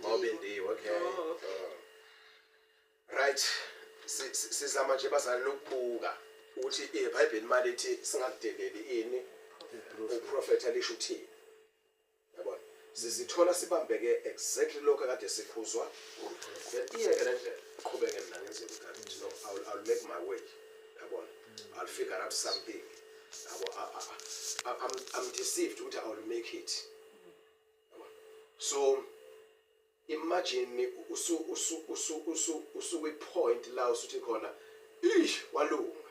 mawubindiwe okay right sizama nje bazali lokubuka ukuthi iBhayibheli malithi singakudeleli ini uprofeti alisho uthini yabona sizithola sibambeke exactly lokho kade sikhuzwa iyeke nje qhubeke mina ngenze ukuthi no I'll make my way yabona I'll figure out something I'm deceived ukuthi I will make it so imagine usu point la usuthi khona walunga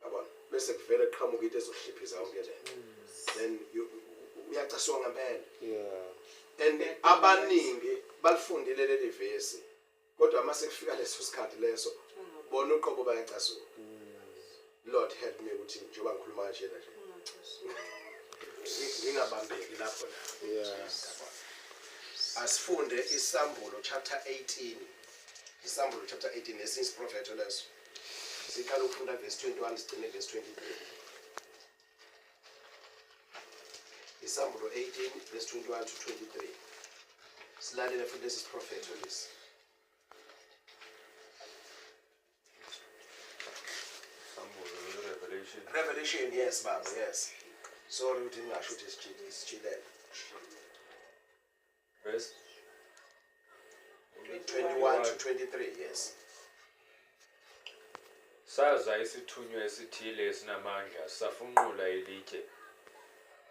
yabona bese kuvela qhamuka into ezohliphisa yonke le then uyacaswa ngempela and abaningi balifundile leli verse kodwa mase kufika leso sikhathi leso bona uqobo bayacaswa Lord help me ukuthi njengoba ngikhuluma kanje nje ngingabambeki lapho la asifunde isambulo chapter 18 isambulo chapter 18 lesince prophet leso siqala ukufunda verse 21 sigcine verse 23 isambulo 18 verse 21 to 23 silalele futhi lesi prophet lesi Revelation yes baba yes sorry ukuthi ngingasho ukuthi isichilele verse 21 to 23 yes saza isithunywa esithile esinamandla safunqula ilitshe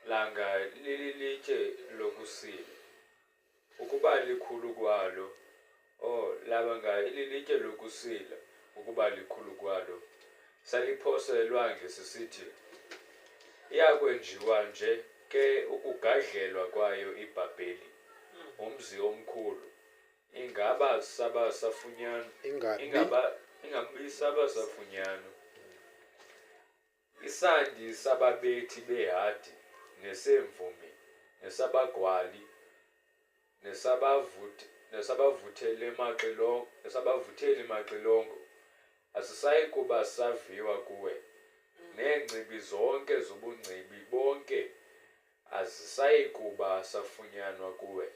langa lililitshe lokusila ukuba likhulu kwalo laba nga ililitshe lokusila ukuba likhulu kwalo saliphosa elwandle sisithi iyakwenjiwa nje ke ukugadlelwa kwayo iBhabheli umzi omkhulu ingaba saba safunyana ingabi saba safunyana isandi sababethi behadi nesemvumi nesabagwali nesabavuthele maxilongo asisayi kuba saviwa kuwe nengcibi zonke zobungcibi bonke azisayi kuba safunyanwa kuwe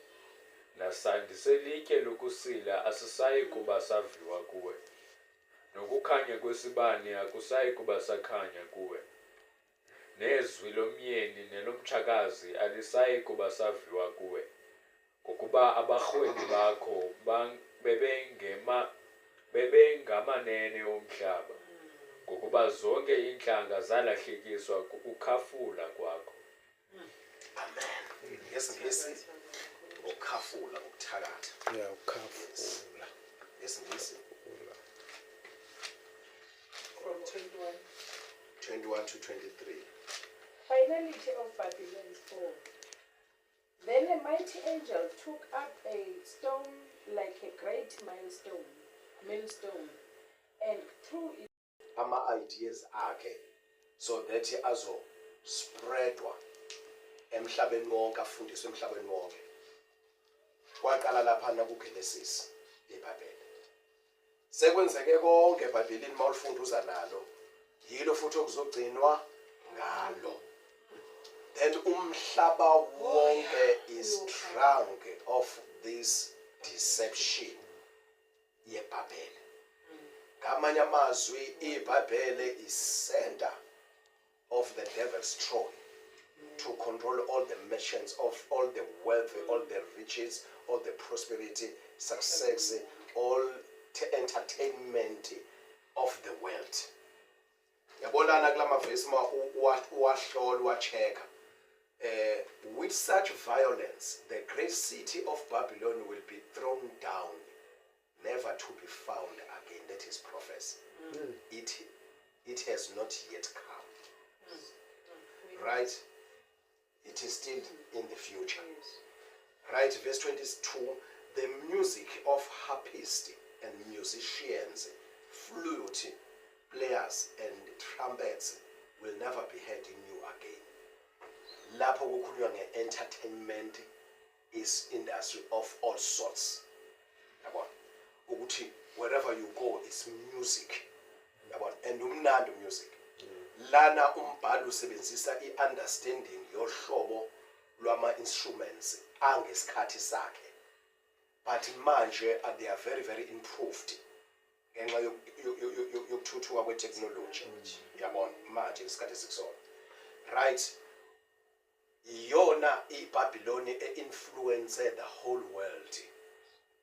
nasandi selitye lokusila asisayi kuba saviwa kuwe nokukhanya kwesibane akusayi kuba sakhanya kuwe nezwi lomyeni nelomtshakazi alisayi kuba saviwa kuwe ngokuba abarhweni bakho bebengamanene omhlaba ngokuba zonke inhlanga zalahlekiswa kukukhafula kwakho amen yesingisi ukukhafula ukuthakatha ukukhafula yesingisi from 21 to 23 Finality of Babylon's fall. Then a mighty angel took up a stone like a great millstone, and threw it. Ama-ideas akhe so that azo spreadwa emhlabeni wonke afundiswe emhlabeni wonke kwaqala lapha na kuGenesis eBhabheli sekwenzeke konke eBhabhelini mawulifunduza nalo yilo futhi okuzogcinwa ngalo then umhlaba wonke is drunk of this deception yeBhabheli ngamanye amazwi iBhabheli is center of the devil's throne to control all the merchants of all the wealth, all the riches, all the prosperity, success, all the entertainment of the world. Yabona kulama verse ma wahlola wacheka with such violence the great city of Babylon will be thrown down, never to be found again. That is prophecy. It has not yet come. Right? It is still in the future. Right? Verse 22, the music of harpists and musicians, flute players and trumpets will never be heard in you again. Lapho kukhulunywa nge-entertainment is industry of all sorts. Yabona ukuthi wherever you go it's music. Yabona and umnandi music. Lana umbhalo usebenzisa i-understanding yohlobo ama-instruments angesikhathi sakhe, but manje they are very very improved ngenxa yokuthuthuka kwe-technology. Yabona manje isikhathi esikusona, right? Iyona iBabylon e-influence the whole world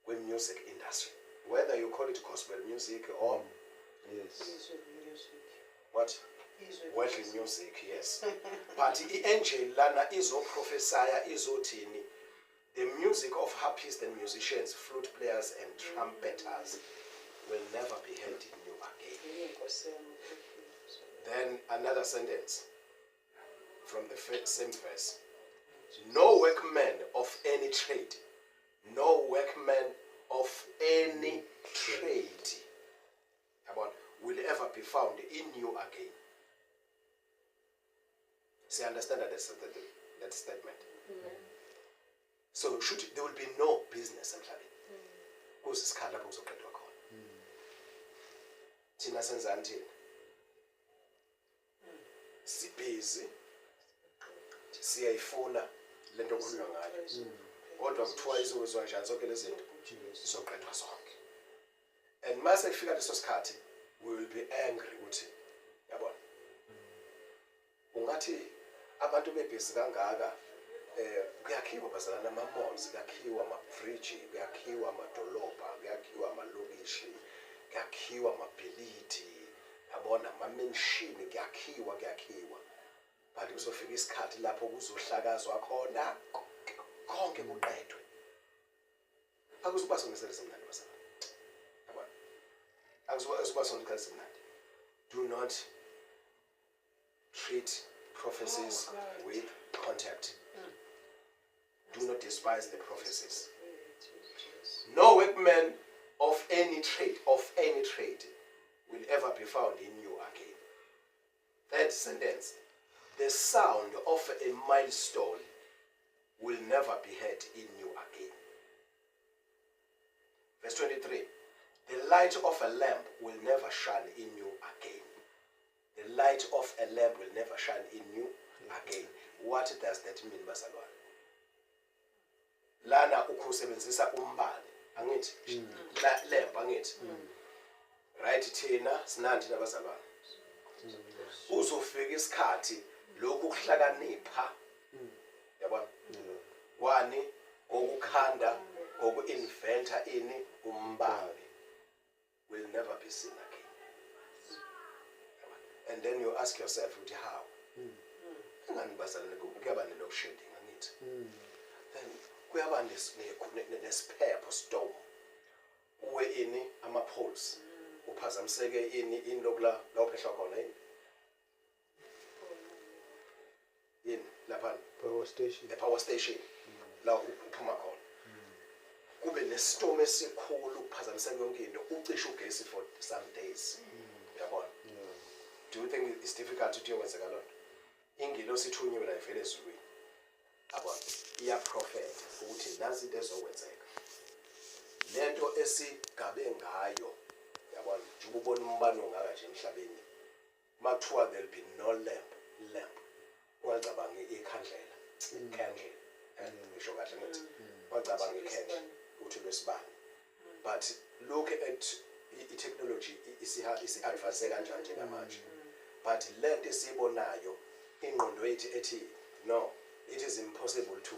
kwi-music industry, whether you call it gospel music or what worldly music, yes. But i-angel lana izoprophesya izothini, the music of harpists and musicians, flute players and trumpeters will never be heard in you again. Then another sentence from the same verse. No workman of any trade, no workman of any trade will ever be found in you again. See, understand that statement? So there will be no business emhlabeni. Kuzisikhala lapho kuzoqedwa khona. Thina senzani thina? Sibhizi, siyayifuna lento okukhulunywa ngayo. Kodwa kuthiwa izokwenziwa njani zonke lezi zinto? Zizoqedwa zonke. And mase kufika leso sikhathi, we will be angry ukuthi, yabona. Ungathi abantu bebhizi kangaka kuyakhiwa bazalana ama-malls, kuyakhiwa ama-bridge, kuyakhiwa amadolobha, kuyakhiwa amalokishi, kuyakhiwa amabhilidi, yabona ama-mansion, kuyakhiwa. But kuzofika isikhathi lapho kuzohlakazwa khona konke kuqedwe. Akuzuba songeselele semnandi bazalana. Yabona. Akuzuba songeselele semnandi. Do not treat prophecies with contempt. Do not despise the prophecies. No workman of any trade will ever be found in you again. Third sentence. The sound of a milestone will never be heard in you again. Verse 23. The light of a lamp will never shine in you again. The light of a lamp will never shine in you again. What does that mean, bazalwane? Lana ukusebenzisa umbane, angithi? Lamp, angithi? Right, thina sinani thina bazalwane? Uzofika isikhathi lokhu kuhlakanipha, yabona? Wani okukhanda, oku-inventa ini umbane will never be seen again. And then you ask yourself, how? Engani bazalwane kuyaba ne-load shedding, angithi? Then kuyaba ne-spare storm. Uwe ini ama-poles. Uphazamiseke ini lokula la uphehla khona yini? Yini lapha? Power station. The power station. La uphuma khona. Kube ne-storm esikhulu uphazamiseke yonke into. Ucishe ugesi for some days. Yabona? Do you think it's difficult to kwenzeka lona? Ingilosi ithunywe la ivele ezulwini. Yabona? Iyaprofeta ukuthi nazi into ezokwenzeka. Lento esigabe ngayo, yabona, njengoba ubona umbane ongaka nje emhlabeni, makuthiwa there'll be no lamp. Wacabanga ikhandlela, candle, ngisho kahle ngithi. Wacabanga ikhandle uthi lwesibani. But look at i-technology isi-advance kanjani njengamanje. But lento esiyibonayo ingqondo yethu ethi no, it is impossible to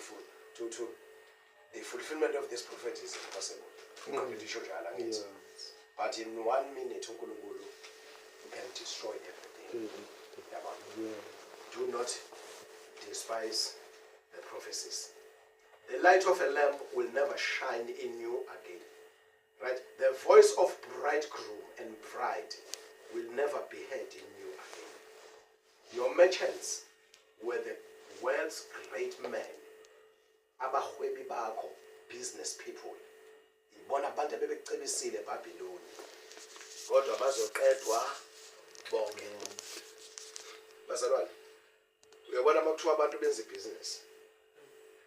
the fulfillment of this prophet is impossible. But in 1 minute uNkulunkulu can destroy everything. Do not despise the prophecies. The light of a lamp will never shine in you again. Right? The voice of bridegroom and bride will never be heard in you again. Your merchants were the world's great men. Abahwebi bakho, business people. Ibona abantu bebecebisile eBhabhiloni. Kodwa bazoqedwa bonke. Bazalwane, uyabona makuthiwa abantu benza business.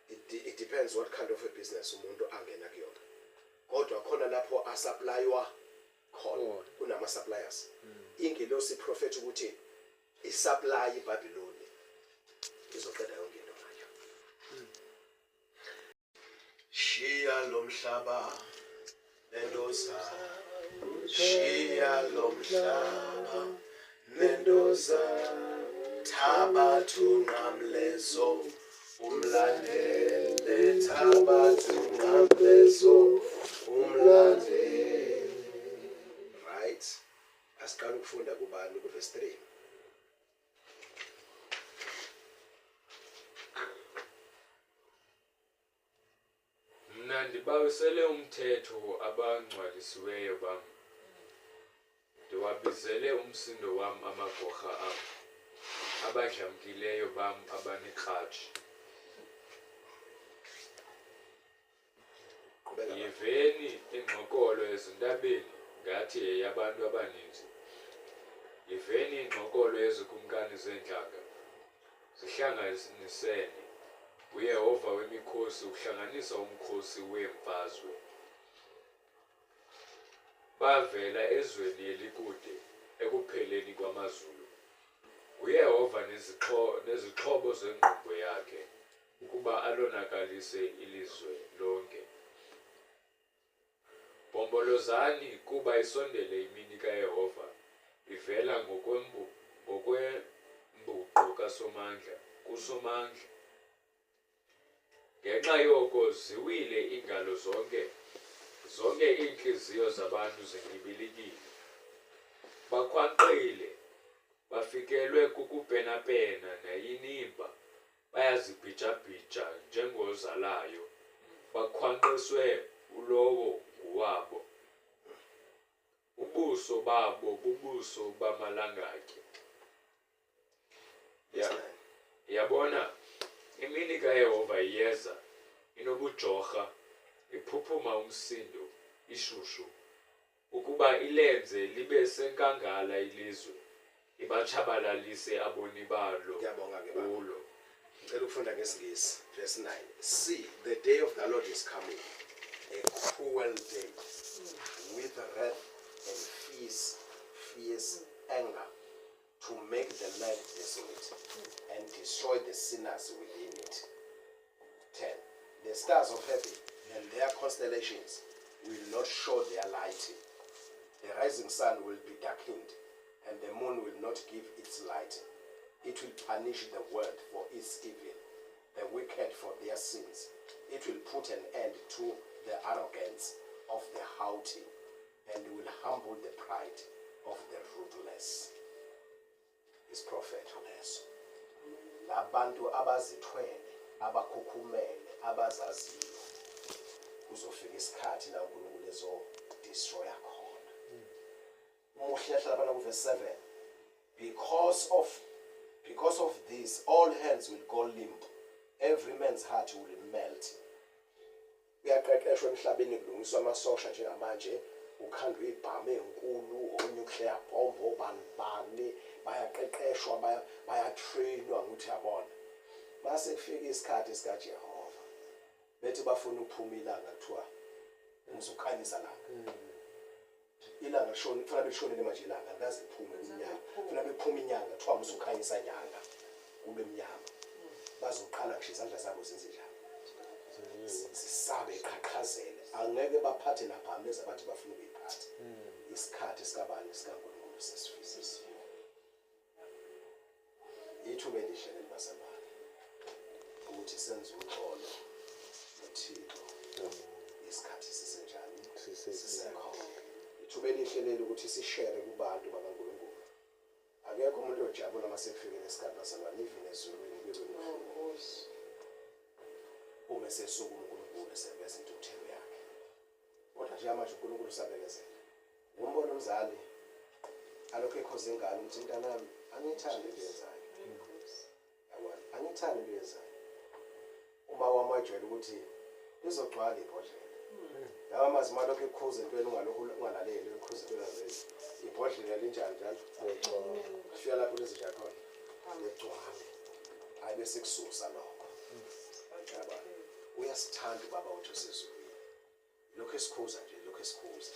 It depends what kind of a business umuntu angena kuyona. Kodwa khona lapho asupplywa khona kunama suppliers. Ingelosi prophet ukuthi isupply iBhabhiloni izoqeda yonke into ngayo. lo mhlaba nento zawo shiya lo mhlaba nento zawo thabathu nqamlezo umlandele thabathu nqamlezo umlandele. Right, asiqala ukufunda kubani kuverse 3. Mna ndibawusele umthetho abangcwalisiweyo bam, ndiwabizele umsindo wam amagorha am, abadlamkileyo bam abanekratshi. Yiveni ingxokolo ezintabeni ngathi yeyabantu abaninzi. Yiveni ingxokolo yezikumkani zeentlanga, zihlanganisene. UYehova wemikhosi uhlanganisa umkhosi weemfazwe. Bavela ezweni elikude ekupheleni kwamazulu. UYehova nezixhobo zengqumbo yakhe ukuba alonakalise ilizwe lonke. Bombolozani kuba isondele imini kaYehova, ivela ngokwembuqo kusomandla. Ngenxa yoko ziwile iingalo zonke iintliziyo zabantu zinyibilikile. Bakhwanqile, bafikelwe kukupenapena nayinimba, bayazibhija-bhija njengozalayo, bakhwanqiswe ulowo nguwabo. Ubuso babo bubuso bamalangatye. Yabona, imini kaYehova iyeza, inobujorha, iphuphuma umsindo, ishushu, ukuba ilenze libe senkangala ilizwe, ibatshabalalise aboni balo kulo. Ngicela ukufunda ngesingisi, verse 9. See, the day of the Lord is coming, a cruel day, with wrath and fierce anger, to make the land desolate and destroy the sinners within it. 10. The stars of heaven and their constellations will not show their light. The rising sun will be darkened, and the moon will not give its light. It will punish the world for its evil, the wicked for their sins. It will put an end to the arrogance of the haughty, and will humble the pride of the ruthless. Is prophet uleso. Labantu abazithwele, abakhukhumele, abazaziyo, kuzofika isikhathi la uNkulunkulu ezo destroy khona. Umuhle hlala kuverse 7. Because of this, all hands will go limp, every man's heart will melt. Uyaqeqeshwa emhlabeni kulungiswa amasosha njengamanje, ukhandwe ibhamu enkulu, o-nuclear bomb, obani, bayaqeqeshwa, bayatrainwa nguthi yabona. Mase kufika isikhathi sikaJehova, bethi bafuna ukuphuma ilanga kuthiwa ngizokhanyisa langa. Ilanga lishona, kufanele lishonele manje ilanga, ngaze liphume inyanga. Kufanele bephume inyanga kuthiwa musukhanyisa inyanga kube mnyama. Bazoqala nje izandla zabo zenze njalo. Sisabe iqhaqhazele, angeke baphathe naphameza bathi bafuna ukuyiphatha. Isikhathi sikabani sikaNkulunkulu sesifisisiwe. Ithuba elihle lelibazalwane ukuthi senze uxolo noThixo. Isikhathi sisenjani? Sisekhona. Ithuba elihle leli ukuthi sishare kubantu bakaNkulunkulu. Akekho umuntu ojabula mase kufike lesikhathi bazalwane, even ezulwini kube nobuhlungu. Uma sesuka uNkulunkulu sebeza intuthelo yakhe. Kodwa nje manje uNkulunkulu usabekezela. Umbona umzali alokho ekhoze ingane ukuthi mntanami angithande leyenzayo. Yabona, angithande leyenzayo. Uma wamajwela ukuthi izogcwala ibhodlela. Lawa mazima lokho ekukhuza impela ungalaleli ekukhuza impela lezi. Ibhodlela linjani njalo? Kufika lapho lezi khona. Legcwala. Hayi bese kususa lokho. Yabona. Uyasithanda ubaba wethu sezulwini. Lokho esikhuza nje, lokho esikhuza.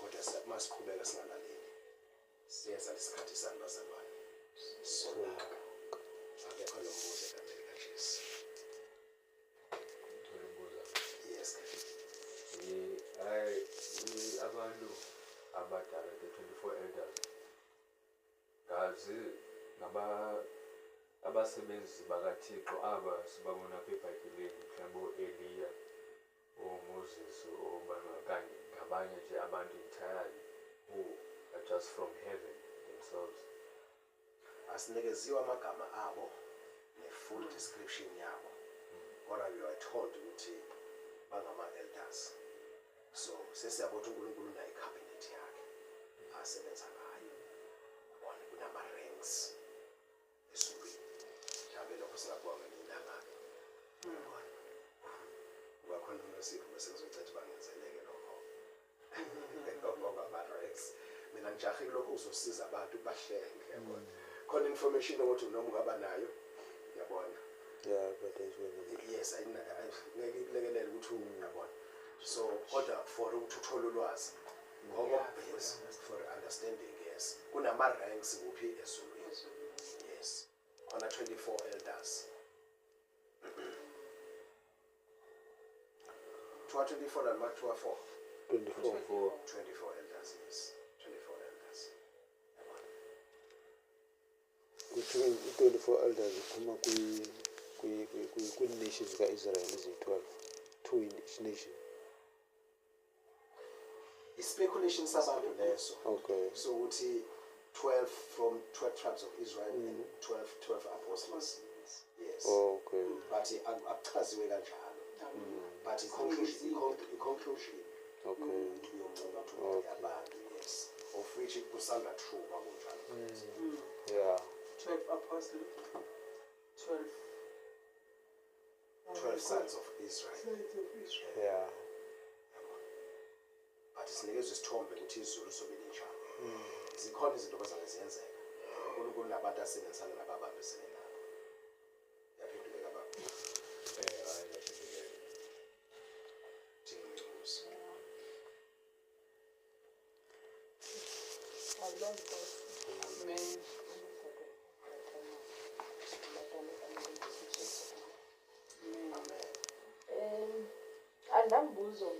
Kodwa masiqhubeka singalaleli. Siyenza lesikhathi sanibazalwane. Sonaka. Akekho nombuzo kaJesu. Yes. abasebenzi bakaThixo aba sibabona apha eBhayibhileni, mhlawumbi u-Eliya, oMoses, okanye ngabanye nje abantu entirely who are just from heaven themselves. Asinikeziwe amagama abo ne-full description yabo. Kodwa we are told ukuthi bangama-elders. So sesiyabona uNkulunkulu nayo i-cabinet yakhe asebenza ngayo. Yabona kunama-ranks esulwini. Mhlawumbe lokho singabonga ngelanga-ke. Yabona. Kuba khona uNosipho bese ngizocela bangenzeleke lokho. Lokho ama-ranks. Mina ngijahile lokho uzosiza abantu bahlenge yabona. Khona information ukuthi noma ungaba nayo yabona. Yeah, but there's one. Yes, ngeke kulekelele ukuthi uyabona. So kodwa for ukuthi uthole ulwazi ngoba yes for understanding yes kunama ranks kuphi ezulwini. Yes khona 24 elders. 24 and 24 elders, yes. 24 elders. Between 24 elders iphuma kwi-nations ka-Israel eziyi-12, 2 in each nation. I-speculation sabantu leso. Okay. So ukuthi 12 from 12 tribes of Israel and 12 apostles. Yes. Oh, okay. But akuchaziwe kanjalo. But i-conclusion. Okay. Yabantu, yes. Of which it kusanga true bakunjalo. Yeah. 12 apostles, 12 sons of Israel. Yeah. But sinikezwe isithombe ukuthi izulu sobe linjalo. Zikhona izinto bazange ziyenzeka. uNkulunkulu nabantu asebenzisana nababambisene nabo. Yaphenduleka baba. Amen. Andambuzo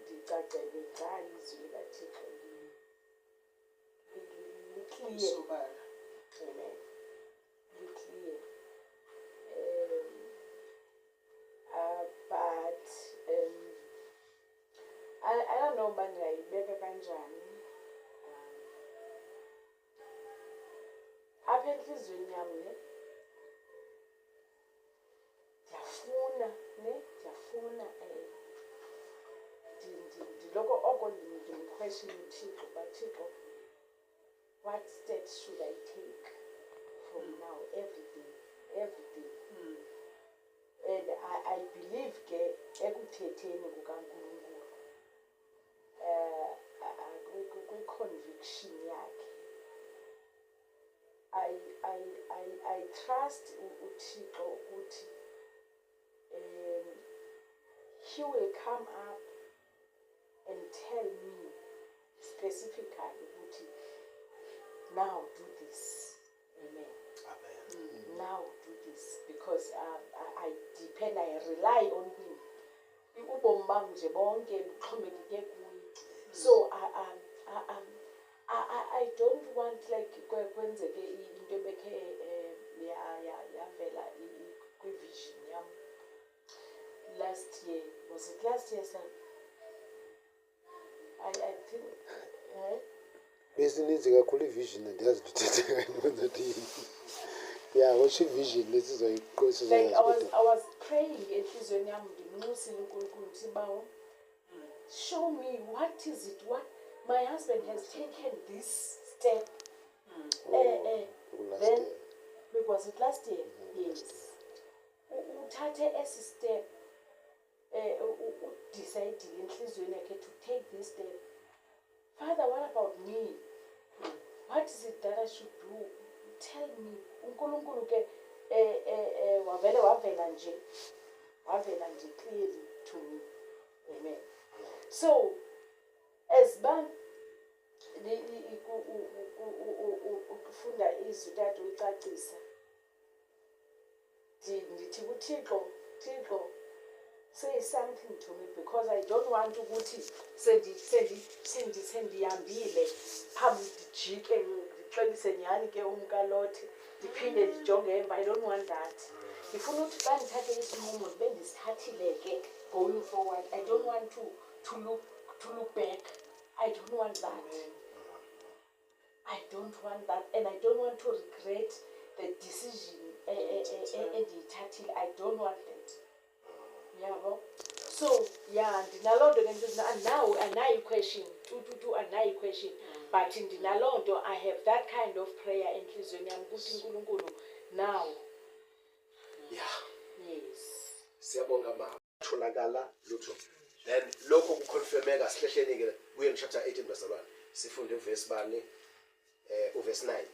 ndicacele ngalo izwi likaThixo li-clear. Sobala. Amen. Li-clear. But I don't know uba ndingayibeka kanjani. Apha entliziyweni yam ndiyafuna ndiloko oko ndimquestion uThixo uba Thixo, what steps should I take from now every day? And I believe ke ekuthetheni kukaNkulunkulu kwi-conviction yakhe. I trust uThixo ukuthi he will come up and tell me specifically ukuthi now do this. Amen. Amen. Now do this because I depend, I rely on him. Ubomi bam nje bonke buxhomekeke kuye. So I don't want like kwenzeke into ebekhe yavela kwi-vision yam last year. Was it last year, son? I think besininzi kakhulu i-vision andiyazi ndithethe ngani yini. Yeah, what's i-vision lesizoyiqosa? like I was praying enhliziyweni yami ndimnxusile uNkulunkulu ukuthi bawo, show me what is it, what my husband has taken this step. Then was it last year? Yes. Uthathe esi step decide enhliziyweni yakhe to take this step. Father, what about me? What is it that I should do? Tell me. uNkulunkulu ke wavela nje clearly to me. Amen. So as ban ukufunda izwi tata uyicacisa ndithi kuThixo, say something to me because I don't want ukuthi sendihambile phambi ndijike ndixelise nyhani ke umkalothi ndiphinde ndijonge emva. I don't want that. Ndifuna ukuthi xa ndithathe isinqumo ndibe ndisithathile ke going forward. I don't want to look back. I don't want that. I don't want that, and I don't want to regret the decision endiyithathile. I don't want that. Yabo. So yeah, ndinaloo nto ke now anayo question anayo question, but ndinaloo nto I have that kind of prayer enhliziyweni yami ukuthi uNkulunkulu now. Yeah. Yes. Siyabonga ma. Tholakala lutho. Then lokho kuconfirmeka sihlehleni ke kuye chapter 18 bazalwane. Sifunde uverse bani uverse 9.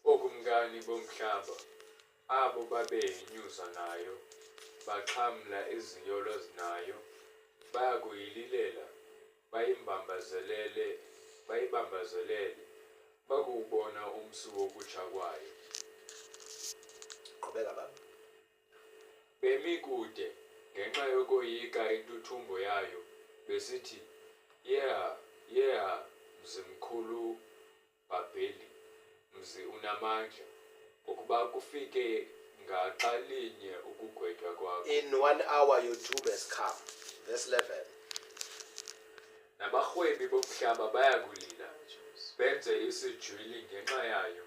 Okumngani bomhlaba abo babeyinyuza nayo baxhamla iziyolo zinayo bayakuyililela bayibambazelele bakubona umsu wokutsha kwayo. Qhubeka baba. Bemi kude ngenxa yokoyika intuthumbo yayo besithi yeah mzi mkhulu Babheli, mzi unamandla ukuba kufike ngaxa linye ukugwetywa kwakho. In 1 hour your doom has come. Verse 11. Nabarhwebi bomhlaba bayakulila benze isijwili ngenxa yayo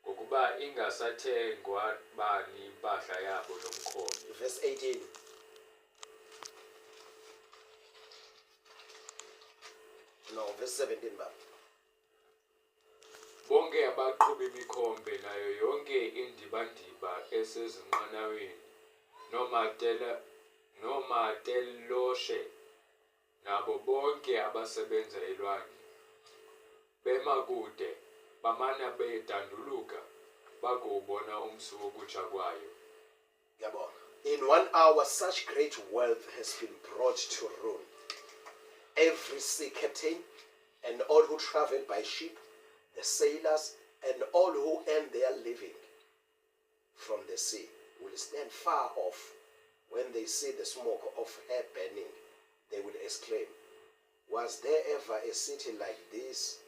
ngokuba ingasathengwa bani impahla yabo nomkhono. Verse 18. No, verse 17 baba. Bonke abaqhubi imikhombe nayo yonke indibandiba esezinqanaweni nomateloshe nabo bonke abasebenza elwandle bema kude bamana bedanduluka bakubona umsu wokutsha kwayo. Yabonga. In 1 hour such great wealth has been brought to ruin. Every sea captain and all who travel by ship, the sailors and all who earn their living from the sea will stand far off. When they see the smoke of her burning, they will exclaim, was there ever a city like this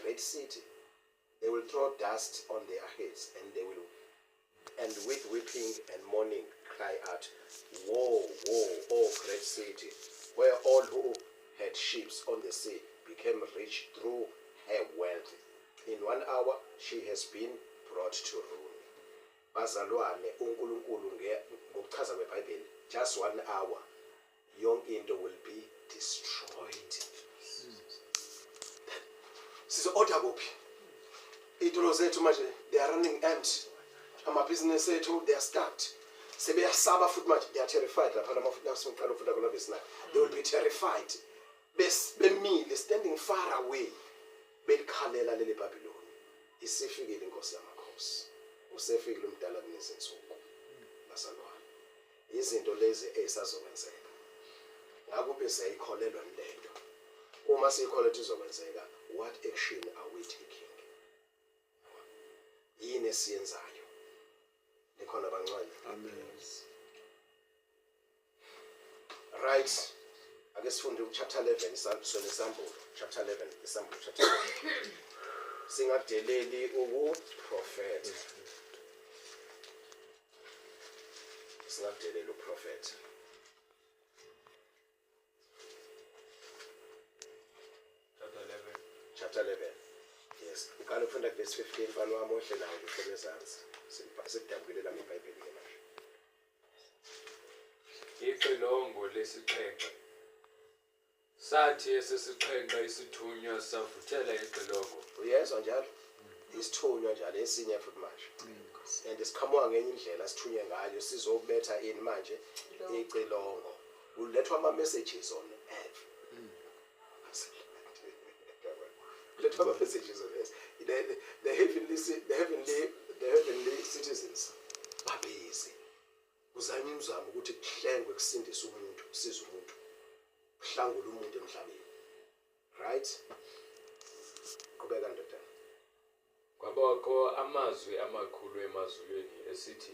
great city? They will throw dust on their heads, and with weeping and mourning cry out, woe, woe, O great city, where all who had ships on the sea became rich through her wealth. In 1 hour she has been brought to ruin. Bazalwane, uNkulunkulu ngokuchaza kweBhayibheli, just 1 hour yonke into will be destroyed. Sizo-order kuphi? Iy'tolo zethu manje they are running empty. Amabhizinisi ethu they are stuck. Sebeyasaba futhi manje they are terrified lapha lamafuthi siqala ufunda khona verse 9. They will be terrified. Bemile standing far away. Belikhalela leli Babylon. Isifikile inkosi yamakhosi. Usefikile umdala kunezinsuku. Bazalwane. Izinto lezi ezisazokwenzeka. Ngakube siyayikholelwa lento. Uma siyikholelwa izokwenzeka, what action are we taking? Yini esiyenzayo? Nikhona bangcwele. Amen. Right. Ake sifunde chapter 11 isambulo. Chapter 11 isambulo chapter 11. Singadeleli uprofeta. Singadeleli uprofeta. Chapter 11. Yes. Ukale ufunda verse 15 mfana wami ohle nawo kuhlele ezansi. Sidabukelela iBhayibheli ke manje. Ixilongo lesixhenxe sathi esesixhenxe isithunywa savuthela ixilongo. Uyezwa njalo? Isithunywa njalo esinye futhi manje. And siqhamuka ngenye indlela sithunywe ngayo sizobetha ini manje icilongo. Ulethwa ama messages on earth. Let's have messages on earth. The heavenly citizens babezi. Uzama imizamo ukuthi kuhlengwe kusindise umuntu, usize umuntu. Kuhlangula umuntu emhlabeni. Right? qhubeka ndoda. Kwabakho amazwi amakhulu emazulwini esithi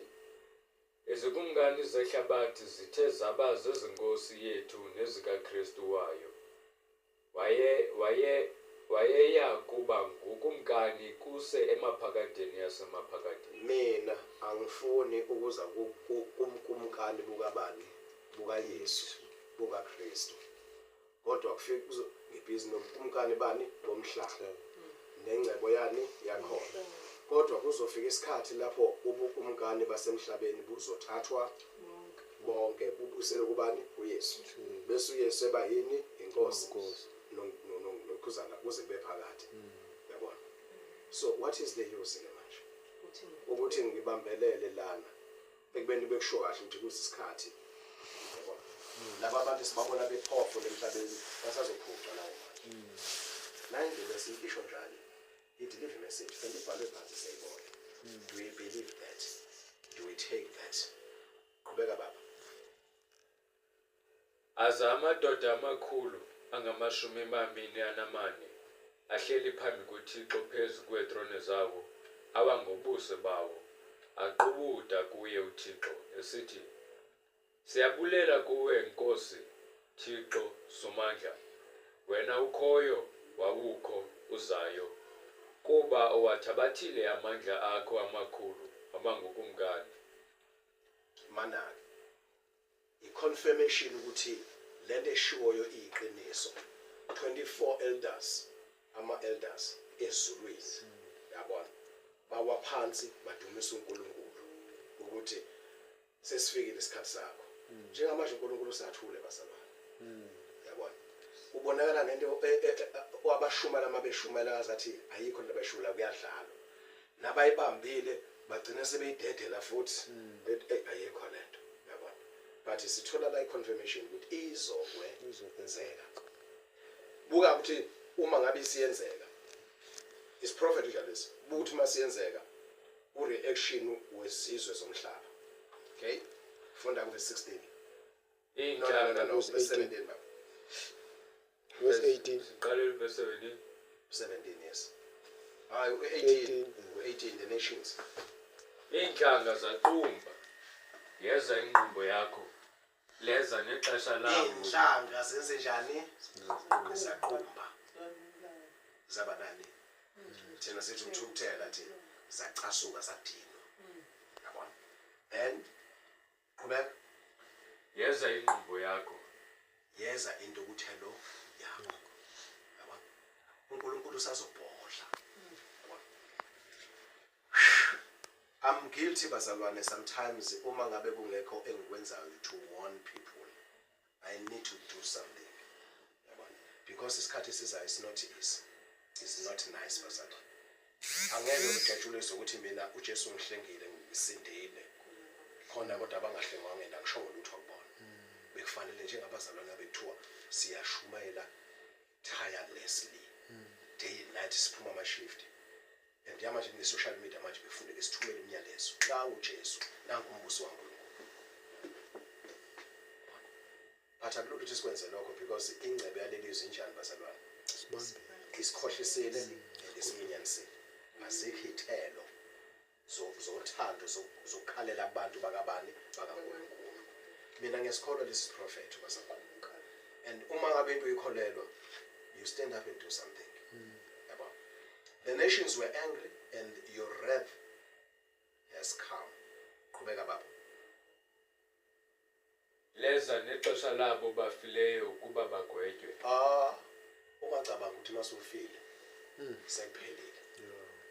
izikumkani zehlabathi zithe zaba zezinkosi yethu nezikaKristu wayo. Wayeya kuba ngukumkani kuse emaphakadeni yasemaphakadeni. Mina angifuni ukuza kumkani bukabani bukaYesu bukaKristu. Kodwa kufika ngebhizi nomkani bani bomhlaba. Nengcebo yani yakhona. Kodwa kuzofika isikhathi lapho ubukumkani basemhlabeni buzothathwa bonke bubusele kubani uYesu. Bese uYesu eba yini inkosi nokhuzana kuze bephakathi. Yabona. So what is the use manje? Ukuthi ngibambelele lana ekubeni bekusho kahle ukuthi kusisikhathi. Yabona. Laba abantu sibabona bephofu emhlabeni basazophuca nawo manje. Manje besisho njalo. It deliver a message and the Bible passes say, boy, do we believe that? Do we take that? Qhubeka baba. Aza amadoda amakhulu angama-40 ahleli phambi koThixo phezu kweetrone zawo awangobuso bawo aqubuda kuye uThixo esithi siyabulela kuwe Nkosi Thixo Somandla wena ukhoyo wawukho uzayo kuba owathabathile amandla akho amakhulu abangokumkani. Mana i-confirmation ukuthi lento eshiwoyo iyiqiniso. 24 elders ama-elders ezulwini yabona bawa phansi badumisa uNkulunkulu ukuthi sesifikile isikhathi sakho. Njengamanje uNkulunkulu usathule bazalwane. Yabona ubonakala nento wabashumela mabeshumela azathi ayikho into beshula kuyadlala nabayibambile bagcina sebeyidedela futhi ayikho lento yabona but sithola la i-confirmation ukuthi izokwenzeka buka ukuthi uma ngabe isiyenzeka is prophet ujalesi ukuthi masiyenzeka u-reaction wesizwe zomhlaba. Okay, funda ku verse 16. No, verse 17 baba. Verse 18. Siqale verse 17. 17 yes. 18 the nations. Iintlanga zaqumba yeza inqumbo yakho leza nexesha labo. Inhlanga zenze njani? Zaqumba. Zabanani? Thina sithi ukuthukuthela thina zacasuka zadinwa. Yabona? And qhubeka Yeza inqumbo yakho. Yeza into ukuthelo yakho. Yabona? uNkulunkulu usazobhodla. Yabona? I'm guilty bazalwane sometimes uma ngabe kungekho engikwenzayo to warn people. I need to do something. Yabona? Because isikhathi sizayo is not easy. It's not nice bazalwane. Angeke ujatshulise ukuthi mina uJesu ngihlengile ngisindile. Khona kodwa abangahlengwanga ngenda ngisho lutho kubona. Bekufanele njengabazalwane abethuwa siyashumayela tirelessly. Day and night siphuma ama shift. And yamanje ne social media manje befuneka sithumele imiyalezo. La uJesu, nanku umbuso waNkulunkulu. But akulula ukuthi sikwenze lokho because ingcebe yaleli izinjani bazalwane. Sibambe. Isikhohlisile lesinyanisile. Azikho ithelo zothando zokukhalela abantu bakabani bakaNkulunkulu. Mina ngesikholwa lesi prophet bazalwane. And uma ngabe into ikholelwa you stand up and do something. Yabo. The nations were angry and your wrath has come. Qhubeka baba. Leza nexesha labo bafileyo kuba bagwetywe. Ungacabanga ukuthi masufile sekuphelile.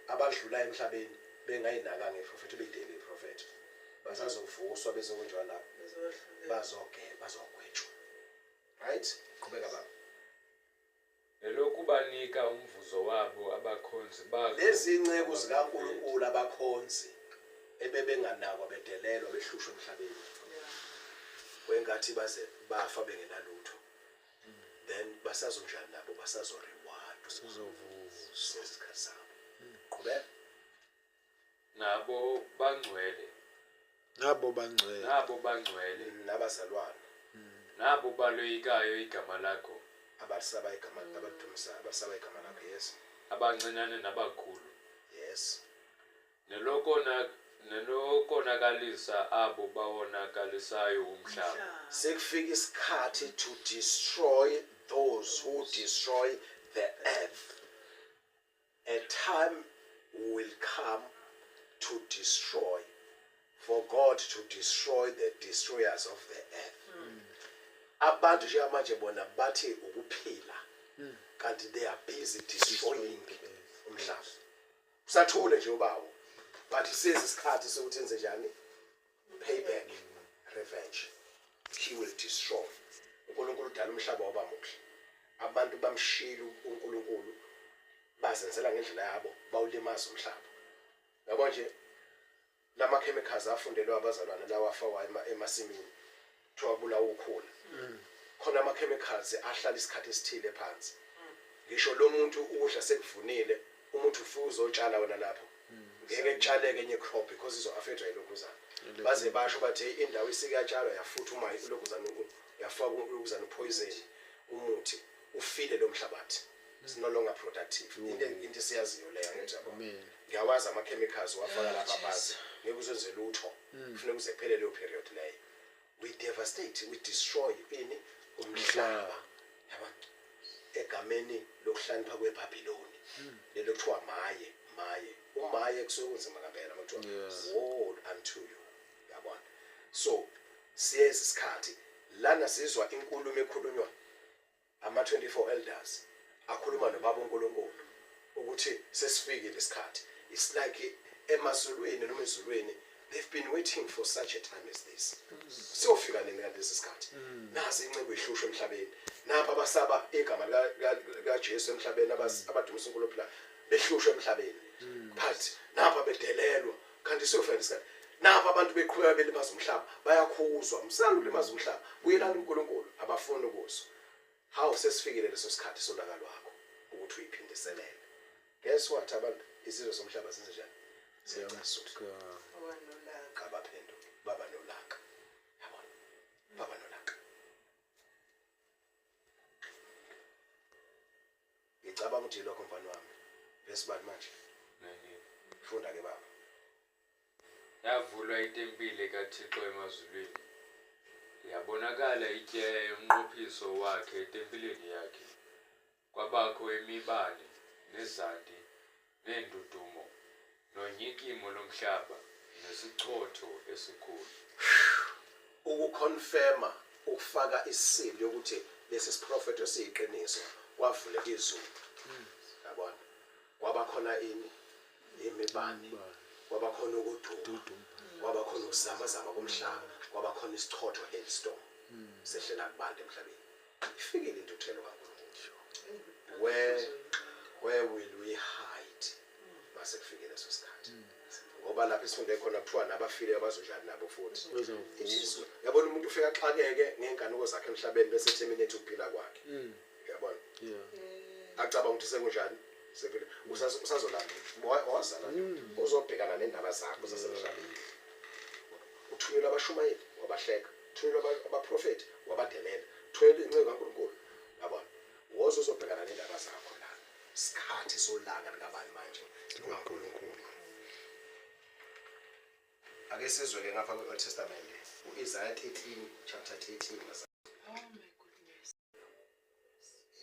Abadlula emhlabeni bengayinaka ngeprofeti beyidele iprofeti. Basazovuswa bezokwenjwa lapho. Bazogwetshwa. Right? Qhubeka baba. Elokhu banika umvuzo wabo abakhonzi bakho. Lezi incebo zikaNkulunkulu abakhonzi ebebenganakwa bedelelwa behlushwa emhlabeni. Wengathi baze bafa bengenalutho. Then basazonjani nabo basazoreward Sizovuswa. isikhathi sabo. Qhubeka. Nabo bangcwele. Nabo bangcwele. Nabo bangcwele. Nabazalwane Nabo baloyikayo igama lakho. abasaba igama abadumisa abasaba igama lakho yes. abancinane nabakhulu yes nelokonakalisa abo bawonakalisayo umhlaba. sekufika isikhathi to destroy those who destroy the earth. A time will come to destroy, for God to destroy the destroyers of the earth. Abantu nje manje bona bathi ukuphila kanti they are busy destroying umhlaba. Usathule nje ubawo. But says isikhathi sokuthi enze njani? Payback, revenge. He will destroy. uNkulunkulu udala umhlaba waba muhle. Abantu bamshila uNkulunkulu bazenzela ngendlela yabo bawulimaza umhlaba. Yabo nje lama chemicals afundelwa abazalwane lawa afakwa emasimini kuthiwa bulawa ukhula. Khona ama chemicals ahlala isikhathi esithile phansi. Ngisho lo muntu ukudla sekuvunile, umuntu ufuna uzotshala wena lapho. Ngeke kutshaleke enye crop because izo affectwa yilokuzana. Baze basho bathi indawo isikatshalwa yafutha uma ilokuzana yafaka ulokuzana poison umuthi ufile lo mhlabathi. It's no longer productive. Into siyaziyo leyo ngithi yabo. Ngiyawazi ama chemicals wafaka lapha phansi. Ngeke uzenze lutho. Kufanele kuze kuphele leyo period leyo. We devastate, we destroy ini umhlaba. Yabo. Egameni lokuhlanipha kweBhabhiloni. Lelo kuthiwa maye. Umaye kusekunzima kampela makuthiwa woe unto you. Yabona. So siyeza isikhathi lana sizwa inkulumo ekhulunywa ama 24 elders akhuluma nobaba uNkulunkulu ukuthi sesifikile isikhathi. It's like emazulwini noma ezulwini they've been waiting for such a time as this. Siyofika nini ngalesi sikhathi? Nazi incebo ehlushwe emhlabeni. Napa abasaba igama likaJesu emhlabeni abadumisa uNkulunkulu phela behlushwe emhlabeni. But napa bedelelwa kanti siyofika isikhathi. Napa abantu beqhubeka belimaza umhlaba bayakhuzwa msana ulimaza umhlaba. Buyelana uNkulunkulu abafuni ukuzwa. How sesifikile leso sikhathi sonakalo wakho ukuthi uyiphindiselele. Guess what abantu isizwe somhlaba senze njani? Siyacasuka. Kabaphenduka baba nolaka. Yabona. Baba nolaka. Ngicabanga ukuthi lokho mfana wami. Besibani manje? Funda ke baba. Yavulwa itempile kaThixo emazulwini. Yabonakala ityeya yomnqophiso wakhe etempileni yakhe. Kwabakho imibane nezandi nendudumo nonyikimo lomhlaba nesichotho esikhulu. Ukuconfirma ukufaka isili yokuthi lesi siprofeto esiyiqiniso kwavuleka izulu. Yabona. Kwaba khona ini imibane. Kwaba khona ukudumo. Kwaba khona ukuzamazama komhlaba. Kwaba khona isichotho hailstorm. Sehlela kubantu emhlabeni. Ifikile into uthelo kaNkulunkulu. Where will we hide? Mase kufike leso sikhathi. Ngoba lapha isifunde khona kuthiwa nabafile abazojani nabo futhi. Yabona umuntu ufika xakeke ngenkanuko zakhe emhlabeni bese terminate ukuphila kwakhe. Yabona? Acabanga ukuthi sekunjani? Sefile usazolanda wazala uzobhekana nendaba zakho zasemhlabeni. Uthunyelwa abashumayeli wabahleka, uthunyelwa abaprofeti wabadelela, uthunyelwa inceke kaNkulunkulu. Yabona? Wozo uzobhekana nendaba zakho la. Isikhathi solanga likabani manje uNkulunkulu. Ake sizwe ke ngapha kweOld Testament uIsaiah 13 chapter 13 verse. Oh my goodness.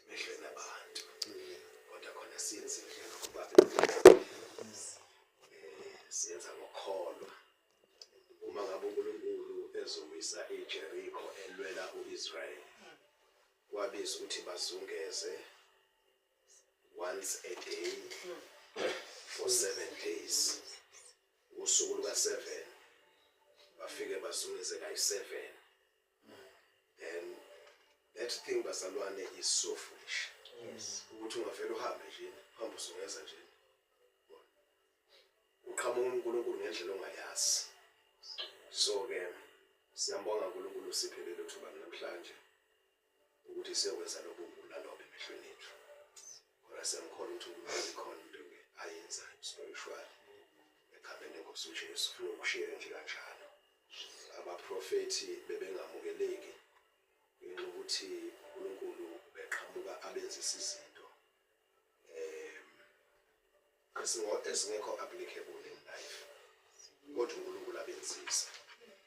Mehlweni abantu. Kodwa khona siyenze indlela kuba siyenza ngokholwa. Uma ngabe uNkulunkulu ezomisa iJericho elwela uIsrael. Wabiza ukuthi bazungeze once a day for 7 days. Usuku luka7 bafike bazungeze kayi7. Then that thing bazalwane is so foolish. Yes. Ukuthi ungavela uhambe nje, hamba uzungeza nje. Uqhamuka uNkulunkulu ngendlela ongayazi. So ke siyambonga uNkulunkulu usiphelele thuba namhlanje ukuthi siyokwenza lokubula lobe emehlweni ethu. Kodwa siyamkhona ukuthi uNkulunkulu ikhona into ayenza spiritual. Ekhambeni lenkosi uJesu sifuna ukushiya nje kanjalo. Abaprofeti bebengamukeleki ukuthi uNkulunkulu beqhamuka abenza izinto ezingekho applicable in life kodwa uNkulunkulu abenzisa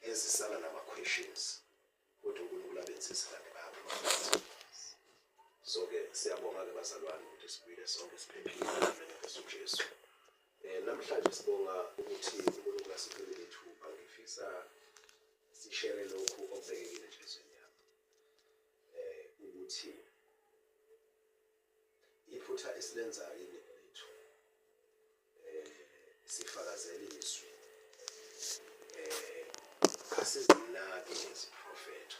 ezisala nama questions kodwa uNkulunkulu abenzisa kanti bayaprofitha. So ke siyabonga ke bazalwane ukuthi sibuyele sonke siphephile ngeNkosi uJesu. Namhlanje sibonga ukuthi uNkulunkulu asiphelele ithuba ngifisa sishare lokhu okubekekile enhlizweni yami. Ukuthi iphutha esilenzayo yini lethu. Sifakazela izwi. Asizinaki iziprofeto.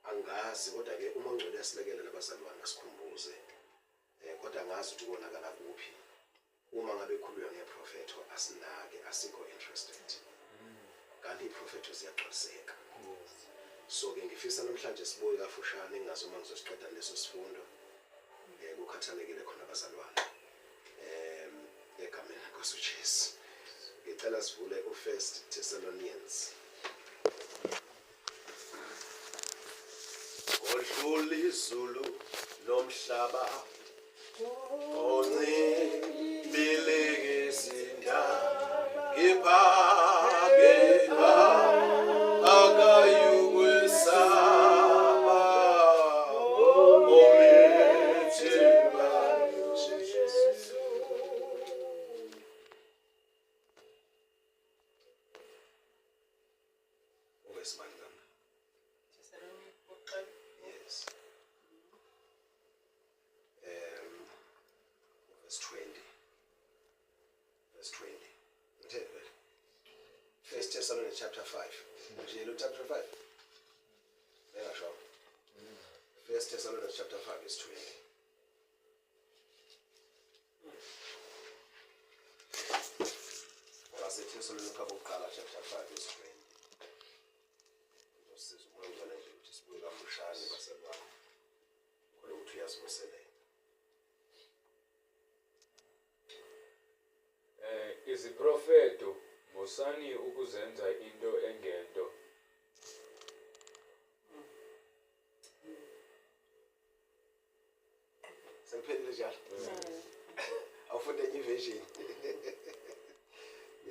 Angazi kodwa ke uma uNgcwele yasilekela nabazalwane asikhumbuze. Kodwa ngazi ukuthi ubonakala kuphi. Uma ngabe ekhulunywa ngeprofeto asinake asikho interested. Kanti iprofeto ziyagcwaliseka. So ke ngifisa namhlanje sibuye kafushane ngazoma ngizosiqeda leso sifundo. Kukhathalekile khona abazalwane. Egameni leNkosi uJesu. Ngicela sivule u1 Thessalonians. Odlula izulu lomhlaba oncibileke izindaba ngibhakela akayukwesaba omethemba uJesu. Owesibandana. Yes. Verse 20. Verse 20. First Thessalonians chapter 5. Chapter 5. First Thessalonians chapter 5 is 20. First Thessalonians chapter 5 is 20. Iziprofeto musani ukuzenza into engento. Sengiphelile njalo. Awufunda enye version.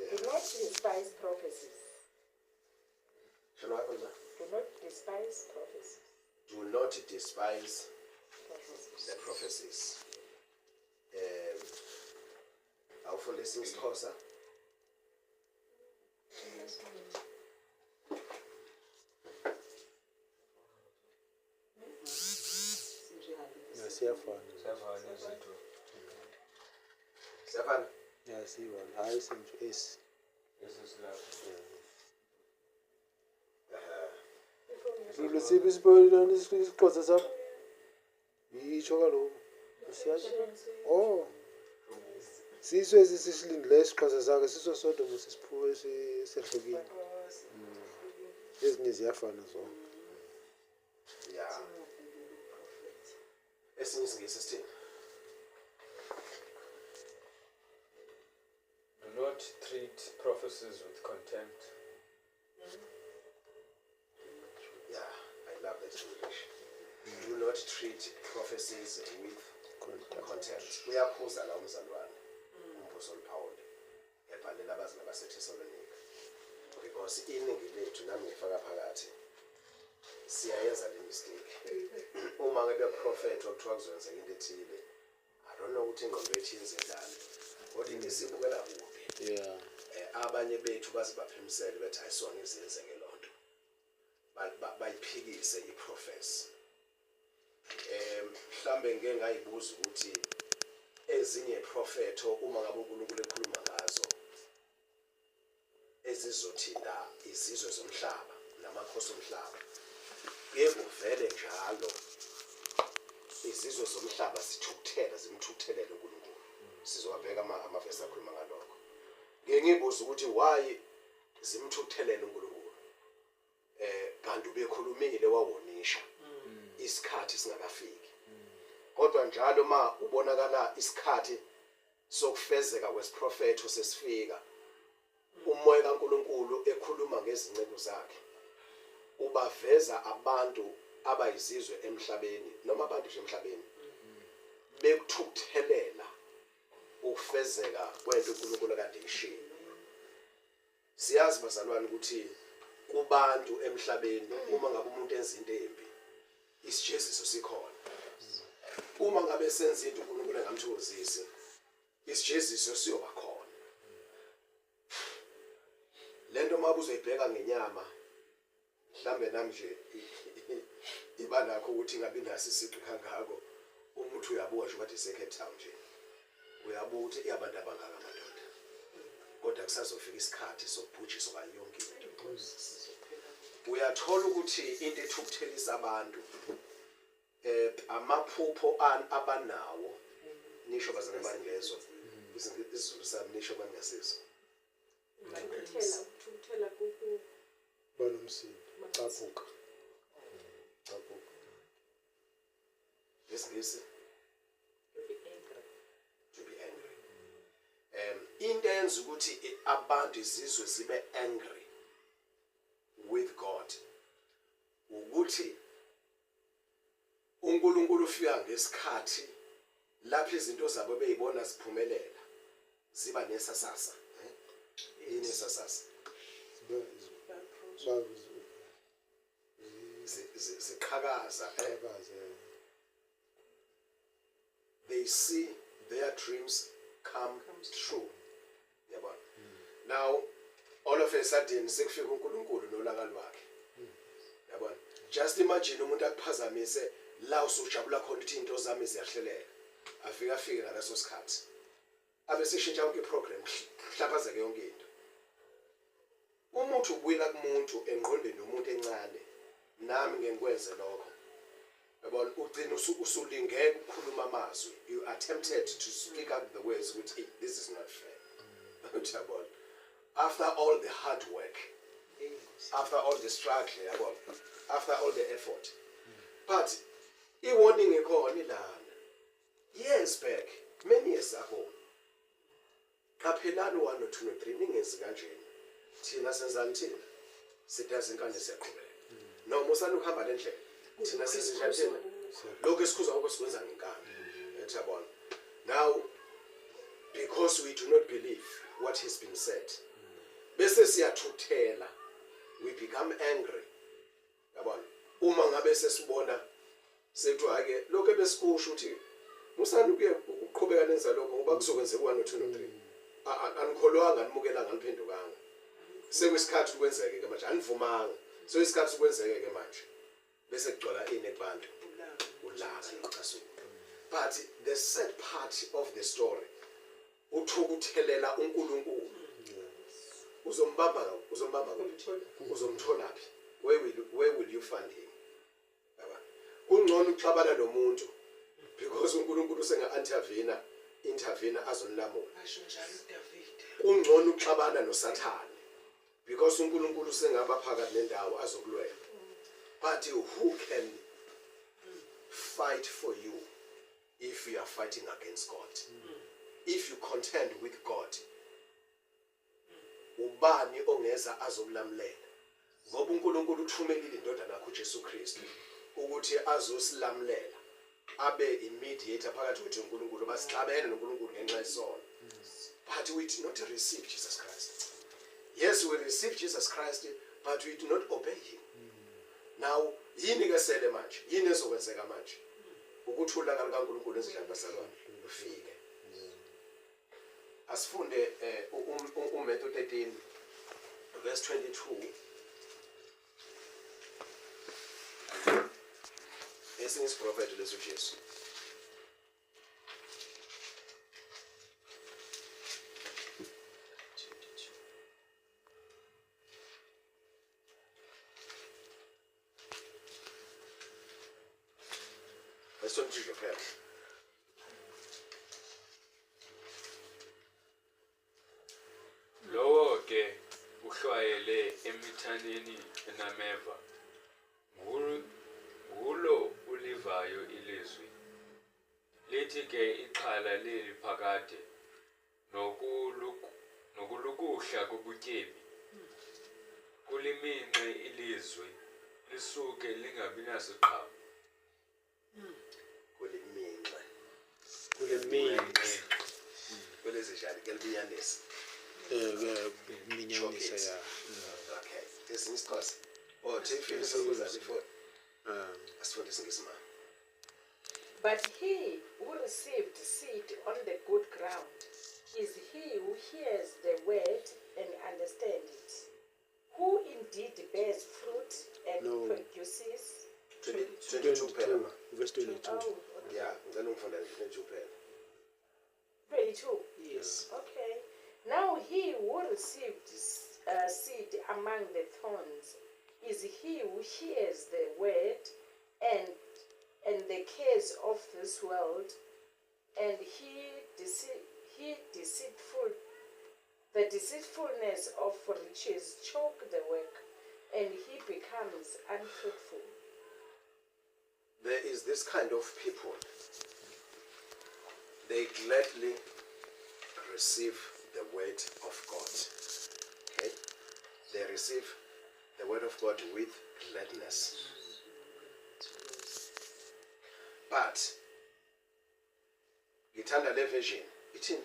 Do not despise prophecies. Shall I answer? Do not despise prophecies. Do not despise Prophecies. the prophecies. Awufunda isiXhosa? Siyafana. Siyafana izinto. Siyafana? Yeah, siyona. Hayi senje S. Esisilapho. Silo siphi isipoyilana isiXhosa sakho? Yitsho kaloku. Siyazi. Oh. Siso esisilindileyo isiXhosa sakho siso sodwa musisiphuwe sehlukile. Ezinye ziyafana zona. Yeah. Esinye isingisi sithini? Do not treat prophecies with contempt. Yeah, I love that English. Do not treat prophecies with contempt. Uyaphuza la umzalwane. Umphosoli Paul ebhalela abazali baseThessalonika. Because iningi lethu nami ngifaka phakathi siyayenza le mistake. Uma ngabe prophet okuthiwa kuzokwenza into ethile. I don't know ukuthi ingqondo yethu yenzekani. Kodwa ngisibukela kubi. Yeah. Abanye bethu bazibaphimisele bethi ayisona izenzeke lonto. Bayiphikise iprofesi. Mhlambe ngeke ngayibuza ukuthi ezinye iprofeto uma ngabe uNkulunkulu ekhuluma ngazo ezizothinta izizwe zomhlaba namakhosi omhlaba. Yebo vele njalo izizwe zomhlaba sithukuthela zimthukuthelele uNkulunkulu. Sizowabheka amavesi akhuluma ngalokho. Ngeke ngibuza ukuthi why zimthukuthelele uNkulunkulu. Kanti ubekhulumile wawonisha isikhathi singakafiki. Kodwa njalo ma ubonakala isikhathi sokufezeka kwesiprofeto sesifika. Umoya kaNkulunkulu ekhuluma ngezinceku zakhe. Ubaveza abantu abayizizwe emhlabeni noma abantu nje emhlabeni bekuthukuthelela ukufezeka kwento uNkulunkulu kade ishilo. Siyazi bazalwane ukuthi kubantu emhlabeni uma ngabe umuntu enza into embi isijeziso sikhona. Uma ngabe senza into uNkulunkulu engamthokozisi isijeziso siyoba khona. Lento mabuzo uzoyibheka ngenyama mhlambe namje iba nakho ukuthi ngabe nasi isiqi kangako umuntu uyabuka nje ukuthi Cape Town nje uyabuka ukuthi iyabantu abangaka amadoda kodwa kusazofika isikhathi sokubhujiswa kwayo yonke into. Uyathola ukuthi into ethukuthelisa abantu amaphupho abanawo nisho bazana bangezwe isizulu sami nisho bangasizwa ukuthela kuku banomsindo caphuka ngesingisi to be angry. Into eyenza ukuthi abantu izizwe zibe angry with God ukuthi uNkulunkulu ufika ngesikhathi lapho izinto zabo beyibona ziphumelela ziba nesasasa inesasasa ziqhakaza they see their dreams come true. Yabona. Now all of a sudden sekufika uNkulunkulu nolaka lwakhe. Yabona. Just imagine umuntu akuphazamise la usujabula khona ukuthi into zami ziyahleleka. Afika ngaleso sikhathi. Abe seshintsha yonke iprogram hlaphazeke yonke into. Umuntu ubuyela kumuntu engqondweni umuntu encane. Nami ngekwenze lokho. Yabona ugcina usulingeke ukukhuluma amazwi. You are tempted to speak out the words which this is not fair. Yabona. After all the hard work, after all the struggle, after all the effort. But warning years back, many years ago, kaphelani 1 or 2 or 3 ningenzi kanjeni. Thina senzani thina? Sidazi inkani siyaqhubeka. No musana ukuhamba lendlela. Thina sisijabule. Lokho esikhuza ukusikwenza ngenkani. Yabona. Now because we do not believe what has been said. Bese siyathuthela, we become angry. Yabona. Uma ngabe sesibona sethu ake lokho ebesikusho ukuthi musana ukuqhubeka nenza lokho ngoba kuzokwenzeka 1 or 2 or 3. Anikholwanga animukelanga niphendukanga. Sekuyisikhathi ukwenzeke ke manje anivumanga. So isikhathi ukwenzeke ke manje. Bese kugcwala ini kubantu. Ulaka noxasuku. But the sad part of the story uthukuthelela uNkulunkulu. Uzombamba uzomthola phi? Where will you find him? Yaba. Kungcono uxabana nomuntu because uNkulunkulu intervene azonilamula. Asho njalo uDavid. Kungcono uxabana noSathane because uNkulunkulu sengaba phakathi nendawo azokulwela. But who can fight for you if you are fighting against God? If you contend with God, ubani ongeza azomlamulela? Ngoba uNkulunkulu uthumelile indodana yakhe uJesu Kristu ukuthi azosilamulela abe immediator phakathi kwethu uNkulunkulu basixabene noNkulunkulu ngenxa yesono. But we did not receive Jesus Christ. Yes, we received Jesus Christ, but we do not obey him. Now, yini ke sele manje? Yini ezokwenzeka manje? Ukuthula kaNkulunkulu ezinhlanga basalwane ufike. Asifunde uMatthew 13 verse 22. Esinye isiprofethi leso Jesu. Esontshiwe phela. Lowo ke uhlwayele emithaneni enameva ngulo ulivayo ilizwi lithi ke ixhala leli phakade nokulukuhla kobutyebi kuliminxe ilizwi lisuke lingabi nasiqhamo Kuliminxe Kwelezi njani kelibinyanisa. Minyanisa ya. Okay. This is cause. Oh, take you before. Asifundise ngesimanga. But he who received seed on the good ground is he who hears the word and understands it, who indeed bears fruit and No. produces. 22 phela. Verse 22. Oh, okay. Yeah, ngicela ungifunda 22 phela. 22. Yes. Okay. Now he who received seed among the thorns is he who hears the word and the cares of this world, and the deceitfulness of riches choke the work, and he becomes unfruitful. There is this kind of people. They gladly receive the word of God. Okay? They receive the word of God with gladness. But ngithanda le version ithi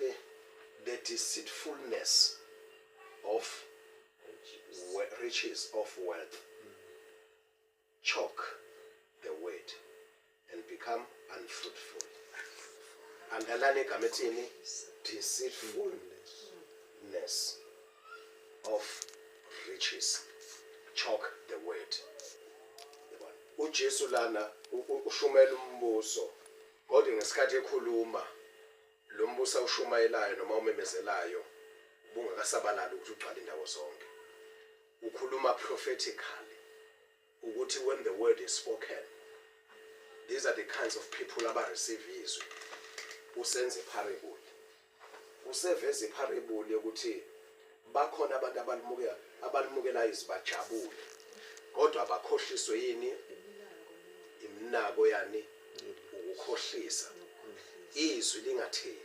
the deceitfulness of riches of wealth choke the word and become unfruitful. Underline igama ethini deceitfulness of riches choke the word. uJesu lana ushumela umbuso kodwa ngesikhathi ekhuluma lo mbuso ushumayelayo noma umemezelayo bungakasabalali ukuthi ugcwale indawo zonke. Ukhuluma prophetically ukuthi when the word is spoken, these are the kinds of people aba receive izwi. Usenze parable. Useveza iparable yokuthi bakhona abantu abalumukela izwi bajabule kodwa abakhohliswe yini imnako yani ukukhohlisa izwi lingatheli.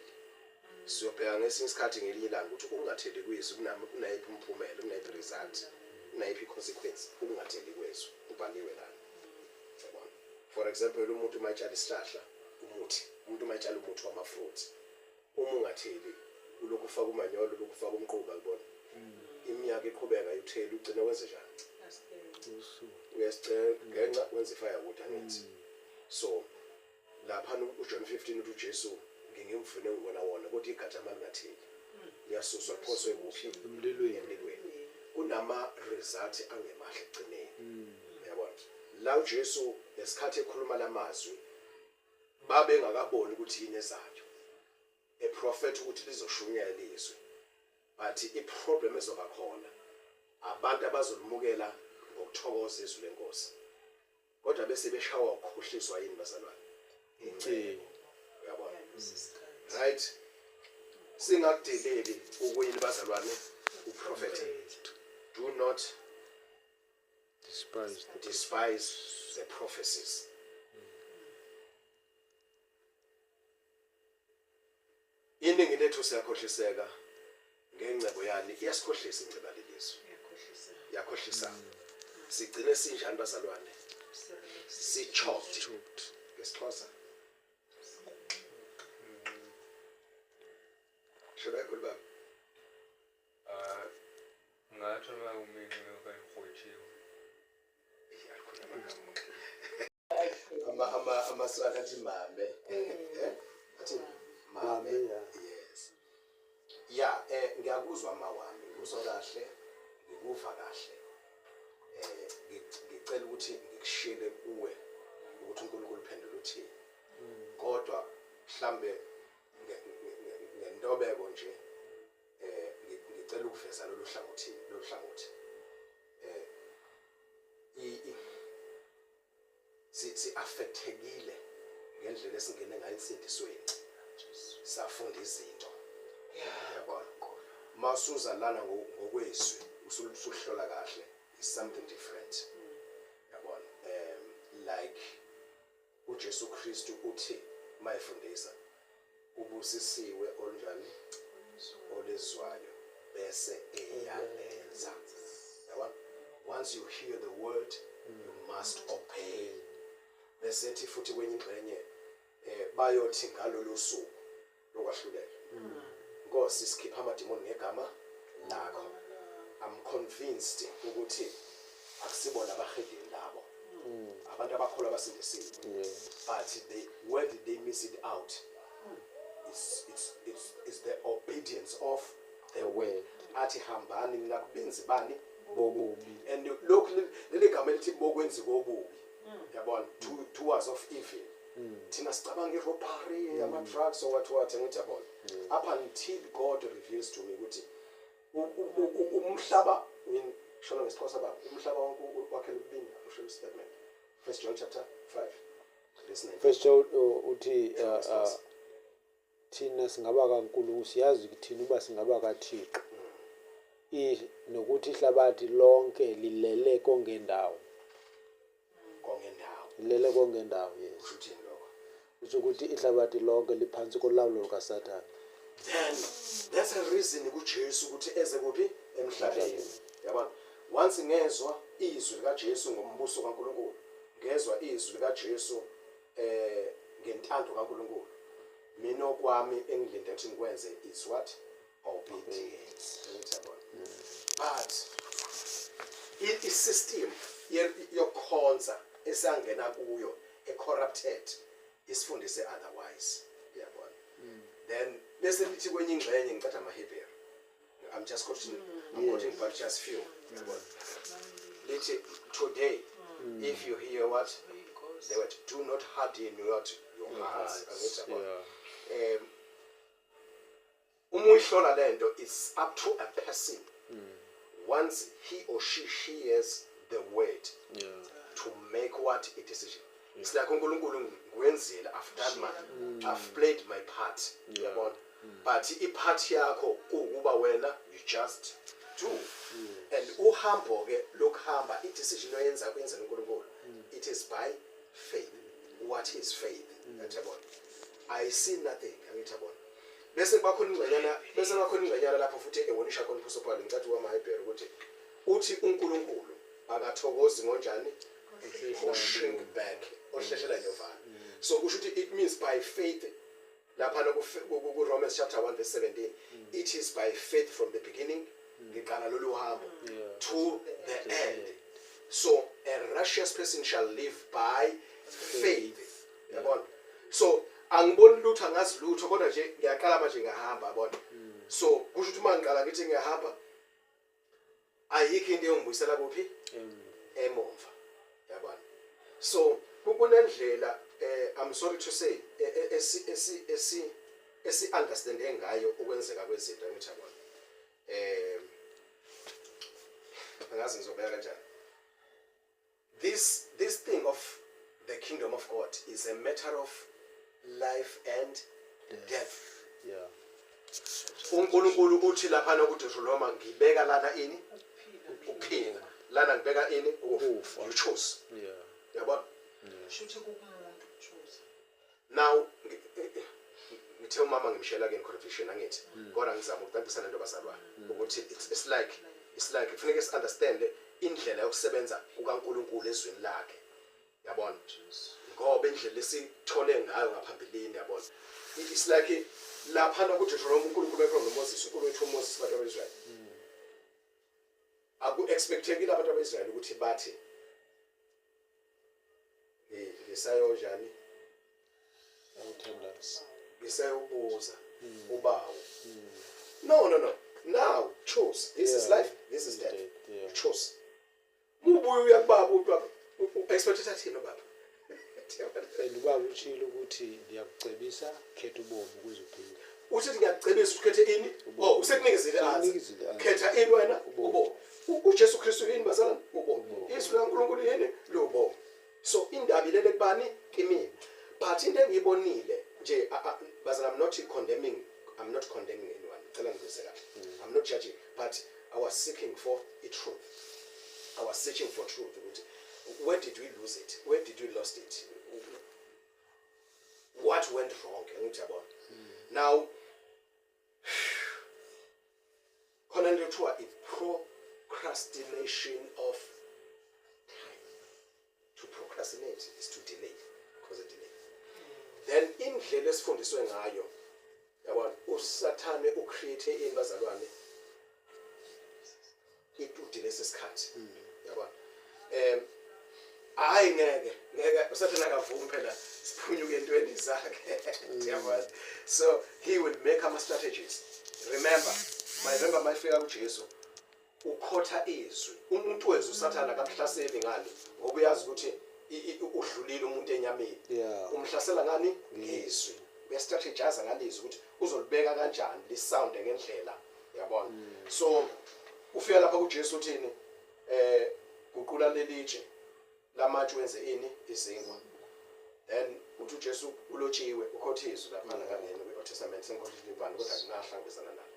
Siyobheka ngesinye isikhathi ngelinye ilanga ukuthi ukungatheli kwizwi kunayiphi umphumela, kunayiphi result, kunayiphi consequence ukungatheli kwezwi ubhaliwe lana. Yabona? For example, umuntu mayitshala isihlahla umuntu mayitshala umuthi wamafruit, uma ungatheli ulokhu ufaka umanyolo, ulokhu ufaka umquba, ubona iminyaka iqhubeka utheli ugcina wenze njani? Uyasicela ngenxa wenza ifirewood angithi. So lapha uJohn 15 uthi uJesu ngingimfune ngibona wona kodwa igatsha malingatheli liyasuswa liphoswe kuphi emlilweni. Kunama result angemahle egcineni. Uyabona? La uJesu lesikhathi ekhuluma lamazwi babe ngakaboni ukuthi yini ezayo. A prophet ukuthi lizoshunyela izwi. But iproblem ezoba khona abantu abazolumukela ngokuthokoza izwi lenkosi. Kodwa bese beshawa ukukhohliswa yini bazalwane? Incebo. Uyabona? Right? Singakudeleli ukuyini bazalwane uprofeti. Do not despise the prophecies. Iningi lethu siyakhohliseka ngencebo yani iyasikhohlisa inceba lelizwe. Yakhohlisa. Sigcine sinjani bazalwane? Si-choked. Ngesixhosa. Should I call back? Ngathi uma umini okanye uhotshiwe. Amaswati athi mame. Athi mame. Yes. Yeah, ngiyakuzwa mawami, ngikuzwa kahle, ngikuva kahle. Ngicela ukuthi ngikushile kuwe ukuthi uNkulunkulu uphendule uthini. Kodwa mhlambe ngendobeko nje ngicela ukuveza lolu hlangothi. Si affectekile ngendlela esingene ngayo insindisweni. Safunda izinto. Yabona? Masuza lana ngokwezwi usuhlola kahle is something different. Yabona? Like uJesu Kristu uthi mayifundisa ubusisiwe onjani olezwayo bese eyalenza. Yabona? Once you hear the word you must obey. Bese ethi futhi kwenye ingxenye bayothi ngalolu suku lokwahlulela Nkosi sikhipha amadimoni ngegama lakho I'm convinced ukuthi akusibona abahedini labo abantu abakholwa basindisiwe but where did they miss it out it's the obedience of the word athi hambani mina kubenzi bani bobubi and lokhu leli gama elithi bokwenzi kobubi yabona doers of evil thina sicabanga irobbery ama drugs or what ngithi yabona up until God reveals to me ukuthi umhlaba shona ngesixhosa baba umhlaba wonke wakhe libinga usho statement 1 John chapter 5 verse 9 First John uthi thina singaba kaNkulunkulu siyazi ukuthi thina uba singaba kaThixo nokuthi ihlabathi lonke lilele kongendawo lilele kongendawo yes uthini lokho usho ukuthi ihlabathi lonke liphansi kolawulo lukaSathane then that's a reason kuJesu ukuthi eze kuphi emhlabeni yabona once ngezwe izwi likaJesu ngombuso kaNkulunkulu ngezwe izwi likaJesu ngentando kaNkulunkulu mina okwami engilinde ukuthi ngikwenze is what obedience yabona but i system yokhonza esangena kuyo corrupted isifundise otherwise yabona then bese lithi kwenye ingxenye ngicatha amaHebrew I'm just quoting but just few yabona lithi today if you hear what they were do not harden your hearts yabona umuyihlola lento it's up to a person once he or she hears the word to make what a decision it's like uNkulunkulu ngwenzile I've played my part yabona but ipart yakho ukuba wena you just do and uhambo ke lokuhamba i-decision oyenza kwenzela uNkulunkulu it is by faith what is faith yabona I see nothing angithabona bese bakhona ingcenyana lapho futhi ewonisha khona Apostle Paul ngicathi wamaHebrew ukuthi uthi uNkulunkulu akathokozi ngonjani shrink back ohleshela nyovana so kusho ukuthi it means by faith lapha ku Romans chapter 1 verse 17 it is by faith from the beginning ngiqala lolu hambo to the end so a righteous person shall live by faith yabona so angiboni lutho angazi lutho kodwa nje ngiyaqala manje ngihamba yabona so kusho ukuthi mangiqala ngithi ngiyahamba ayikho into engibuyisela kuphi emova yabona so kunendlela I'm sorry to say esi understand ngayo ukwenzeka kwezinto ngithi yabona angazi ngizobeka kanjani this thing of the kingdom of God is a matter of life and death yeah uNkulunkulu uthi lapha nokuDuteronomy ngibeka lana ini ukuphila lana ngibeka ini ukufa you choose yeah yabona shuthi kumuntu choose now ngithe umama ngimshela ke confusion angithi kodwa ngizama ukuqaqisa lento basalwana ukuthi it's like kufanele si understand indlela yokusebenza kukaNkulunkulu ezweni lakhe yabona ngoba indlela lesithole ngayo ngaphambilini yabona it's like lapha nokuDuteronomy uNkulunkulu ekhona Moses uNkulunkulu uMoses abantu beIsrael aku expectekile abantu beIsrael ukuthi bathi ngisayojani uthandaza ngisayobuza ubawo no now choose this is life this is death yeah choose mubuye uyakubaba ubaba expect thina baba ubaba utshilo ukuthi ndiyakucebisa khetha ubomi ukuze uphile uthi ngiyakucebisa ukhethe ini usekunikizile azi khetha ini wena ubomi uJesu Kristu yini bazalwane ubomi izwi laNkulunkulu yini lobo so indaba ilele kubani kimi but into engiyibonile nje bazalwane I'm not condemning anyone cela ngizwe kahle I'm not judging but I was seeking for a truth I was searching for truth where did we lose it where did we lost it what went wrong now khona into kuthiwa procrastination of time to procrastinate is to delay because of delay then indlela esifundiswe ngayo usathane ucreate ini bazalwane itude lesikhathi yabona hayi ngeke usathane akavumi phela siphunyuke entweni zakhe yabona so he will make ama strategies remember mayifika kuJesu ukhotha izwi umuntu wezwe usathana akamhlaseli ngani ngoba uyazi ukuthi udlulile umuntu enyameni umhlasela ngani ngizwi uyastrategize ngalizwi ukuthi uzolibeka kanjani lisound ngendlela yabona so ufika lapha kuJesu uthini guqula lelitshe lamatshe wenze ini izingwa then uthi uJesu ulotshiwe ukhothiswe lapha ngangeni kwi-Old Testament senkhothile ibani kodwa akunahlangabezana nalo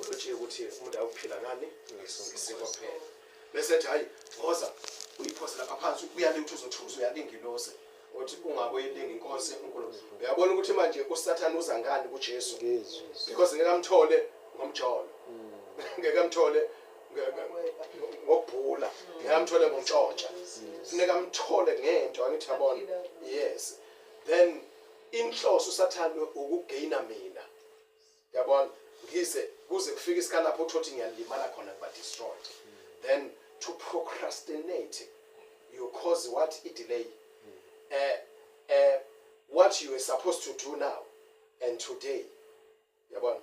ulotshiwe ukuthi umuntu awuphila ngani ngisiko phela bese ethi hayi ngoza uyiphosa lapha phansi uyale ukuthi uzothuza uyalingiloze uthi ungaboyilinga inkosi uNkulunkulu uyabona ukuthi manje uSathane uza ngani kuJesu because ngeke amthole ngomjolo ngeke amthole ngokubhula ngeke amthole ngomtshontsha funeka amthole ngento angithi yabona yes then inhloso uSathane ukugaina mina yabona ngize kuze kufike isikhala lapho uthothi ngiyalimala khona kuba destroyed then to procrastinate you cause what a delay what you were supposed to do now and today yabona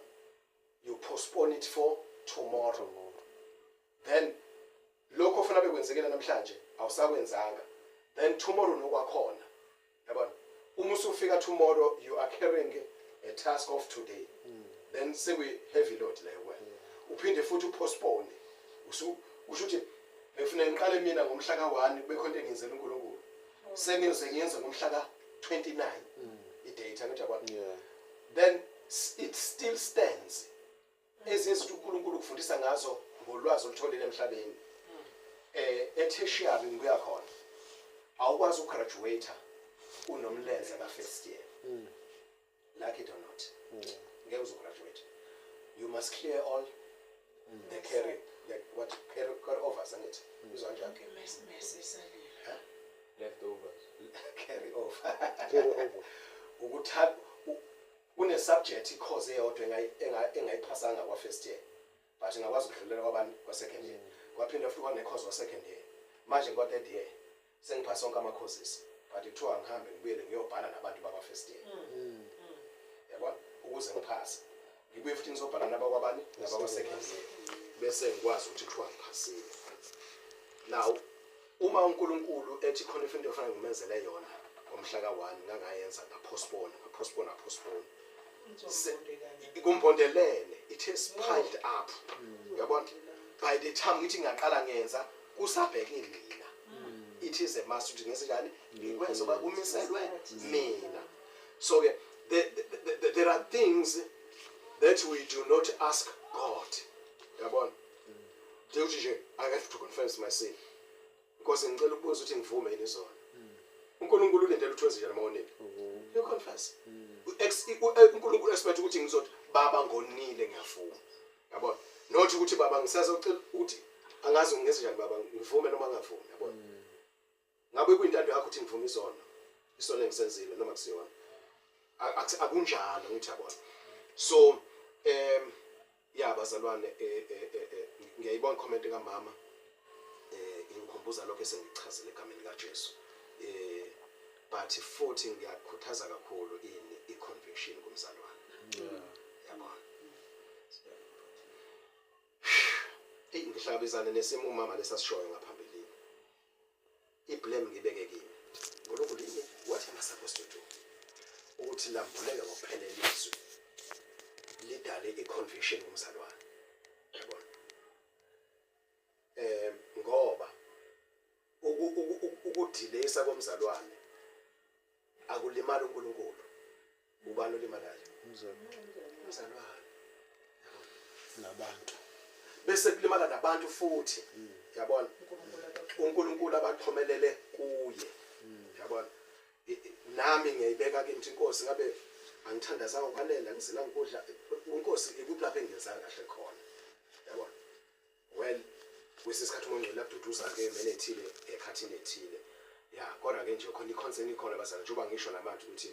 you postpone it for tomorrow then lokho ufuna bekwenzekela namhlanje awusakwenzanga then tomorrow nokwakhona yabona uma usufika tomorrow you are carrying a task of today then say we heavy load leyo wena uphinde futhi upostpone usho ukuthi befuna ngiqale mina ngomhla ka1 kubekho into engiyenzela uNkulunkulu sengiyoze ngiyenze ngomhla ka29 idate angithi yabona then it still stands ezinto uNkulunkulu kufundisa ngazo ngolwazi olutholile emhlabeni tertiary ngiya khona awukwazi ugraduate unomlenze ka first year like it or not ngeke uzograduate you must clear all the carry what carry overs angithi izwa njalo leftovers carry over ukuthatha une subject course eyodwa engayiphasanga kwa first year but ngakwazi ukudlulela kwabani kwa second year kwaphinde futhi kwane course wa second year manje ngo third year sengiphasa sonke ama courses but kuthiwa ngihambe ngibuyele ngiyobhala nabantu baba first year yabona ukuze ngiphase ngibuye futhi ngizobhala nabakwabani nabakwa second year bese ngikwazi ukuthi kuthiwa ngiphasile now uma uNkulunkulu ethi khona into ofana ngimenzele yona ngomhla ka1 ngangayenza ngapostpone ikumbondelene it is piled up yabona by the time ngithi ngaqala ngenza kusabheke mina it is a must ukuthi ngenze njani ngikwenza ba kumiselwe mina so ke there are things that we do not ask God yabona nje I have to confess my sin because ngicela ukubuza ukuthi ngivume yini izona uNkulunkulu ulindele ukuthi wenze njani mawonile you confess uNkulunkulu expect ukuthi ngizothi baba ngonile ngiyavuma yabona not ukuthi baba ngisazocela ukuthi angazi ngenze njani baba ngivume noma ngavumi yabona ngabe kuyintando yakho ukuthi ngivume isona engisenzile noma kusiyona akunjalo ngithi yabona so ya bazalwane ngiyayibona comment kaMama ingikhumbuza lokho esengichazile egameni likaJesu but futhi ngiyakhuthaza kakhulu i-conviction kumzalwane yabona ngihlangabezana nesimo umama lesasishoyo ngaphambilini iblame ngibeke kimi ngoLunkulu what am I supposed to do ukuthi lambuleke ngokuphelele izwi lidale i-conviction kumzalwane yabona ngoba ukudilesa komzalwane akulimala uNkulunkulu ubani olimalayo umzalwane nabantu bese kulimala nabantu futhi yabona uNkulunkulu abaqhomelele kuye yabona nami ngiyayibeka ke inkosi ngabe angithandazanga ukwanele ngizela ngikudla inkosi ikuphi engenzanga kahle khona yabona well wesisikhathi uMngcwele aduduza ke emene ethile ekhathini ethile ya kodwa ke nje khona iconcern ikhona bazana njengoba ngisho namanje ukuthi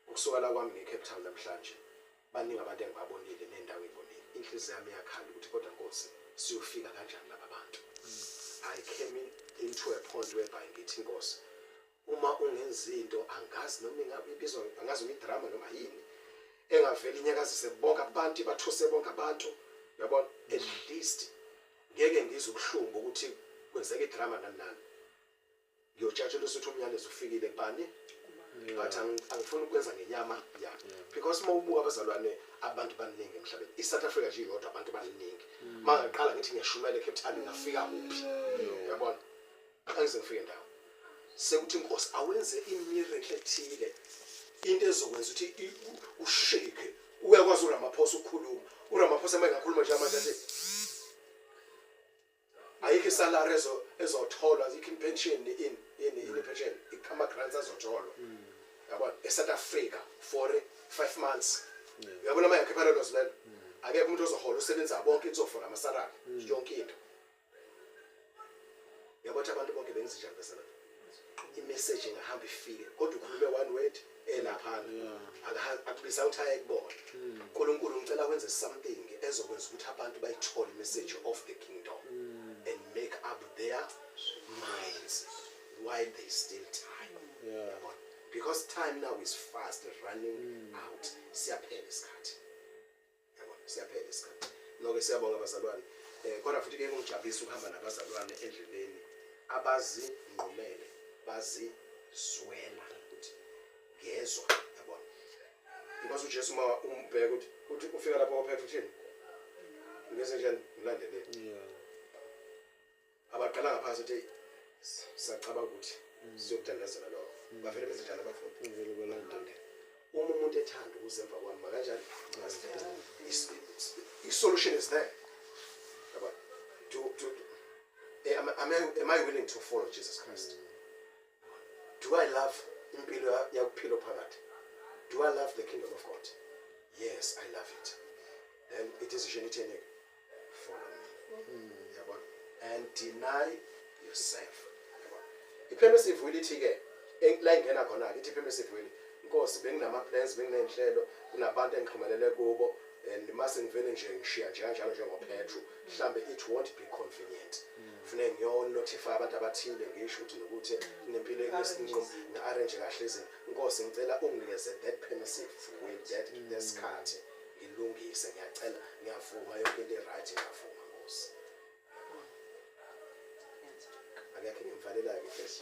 ukusuka la kwami ngeCape Town namhlanje baningi abantu engibabonile nendawo ey'bonile inhliziyo yami iyakhala ukuthi kodwa Nkosi siyofika kanjani laba bantu. I came into a point whereby ngithi Nkosi uma ungenza into angazi noma ingabe ibizwa angazi uma idrama noma yini engavela inyakazise bonke abantu bathuse bonke abantu yabona at least ngeke ngizwe ubuhlungu ukuthi kwenzeka idrama nani ngiyojatshela ukuthi umyalezo ufikile kubani but angifuni ukwenza ngenyama ya because uma ubuka abazalwane abantu baningi emhlabeni iSouth Africa nje yodwa abantu baningi mangaqala ngithi ngiyashumela eCape Town ngafika kuphi yabona angize ngifike ndawo sekuthi Nkosi awenze imiracle ethile into ezokwenza ukuthi ushake uyakwazi uRamaphosa ukukhuluma uRamaphosa mayengakhuluma nje manje athi ayikho isalary ezotholwa ayikho pension in pension ikama grants azotholwa yabona eSouth Africa for 5 months uyabona manje khephala lozilelo akekho umuntu ozohola usebenza bonke izofuna amasalary yonke into yabona abantu bonke bengizinjani besala imessage engahamba ifike kodwa ukhulume one word elaphana akubiza ukuthi ayekubona uNkulunkulu ngicela wenze something ezokwenza ukuthi abantu bayithole imessage of the kingdom and make up their minds while there's still time because time now is fast running out siyaphela isikhathi yabona siyaphela isikhathi noke siyabonga abazalwane kodwa futhi ke ngijabulisa ukuhamba nabazalwane endleleni abazi nqumele bazi swela ukuthi ngezwe yabona because uJesu uma umbheka ukuthi ufika lapho ophethe uthini ngeze njani ngilandeleni abaqala ngaphansi ukuthi sacabanga ukuthi siyokuthandazela lo bafele bezinjani abafundi Vele balandela. uma umuntu ethanda ukuzemva kwami makanjani i-solution is there yabona am I willing to follow Jesus Christ? Do I love impilo yakuphila phakathi? Do I love the kingdom of God? Yes, I love it. Then it is a follow me. Yabona? And deny yourself. Yabona? I-permissive will ke la ingena khona ke i-permissive will. Inkosi benginama plans benginenhlelo kunabantu engixhumelele kubo and mase ngivele nje ngishiya nje kanjalo njengopetro mhlambe it won't be convenient. Kufanele ngiyonotify abantu abathile ngisho ukuthi nokuthi inempilo esinqo ngi-arrange kahle izinto Nkosi ngicela unginikeze that permissive will that lesikhathi ngilungise ngiyacela ngiyavuma yonke into right ngiyavuma Nkosi akekho ngimvalela ke first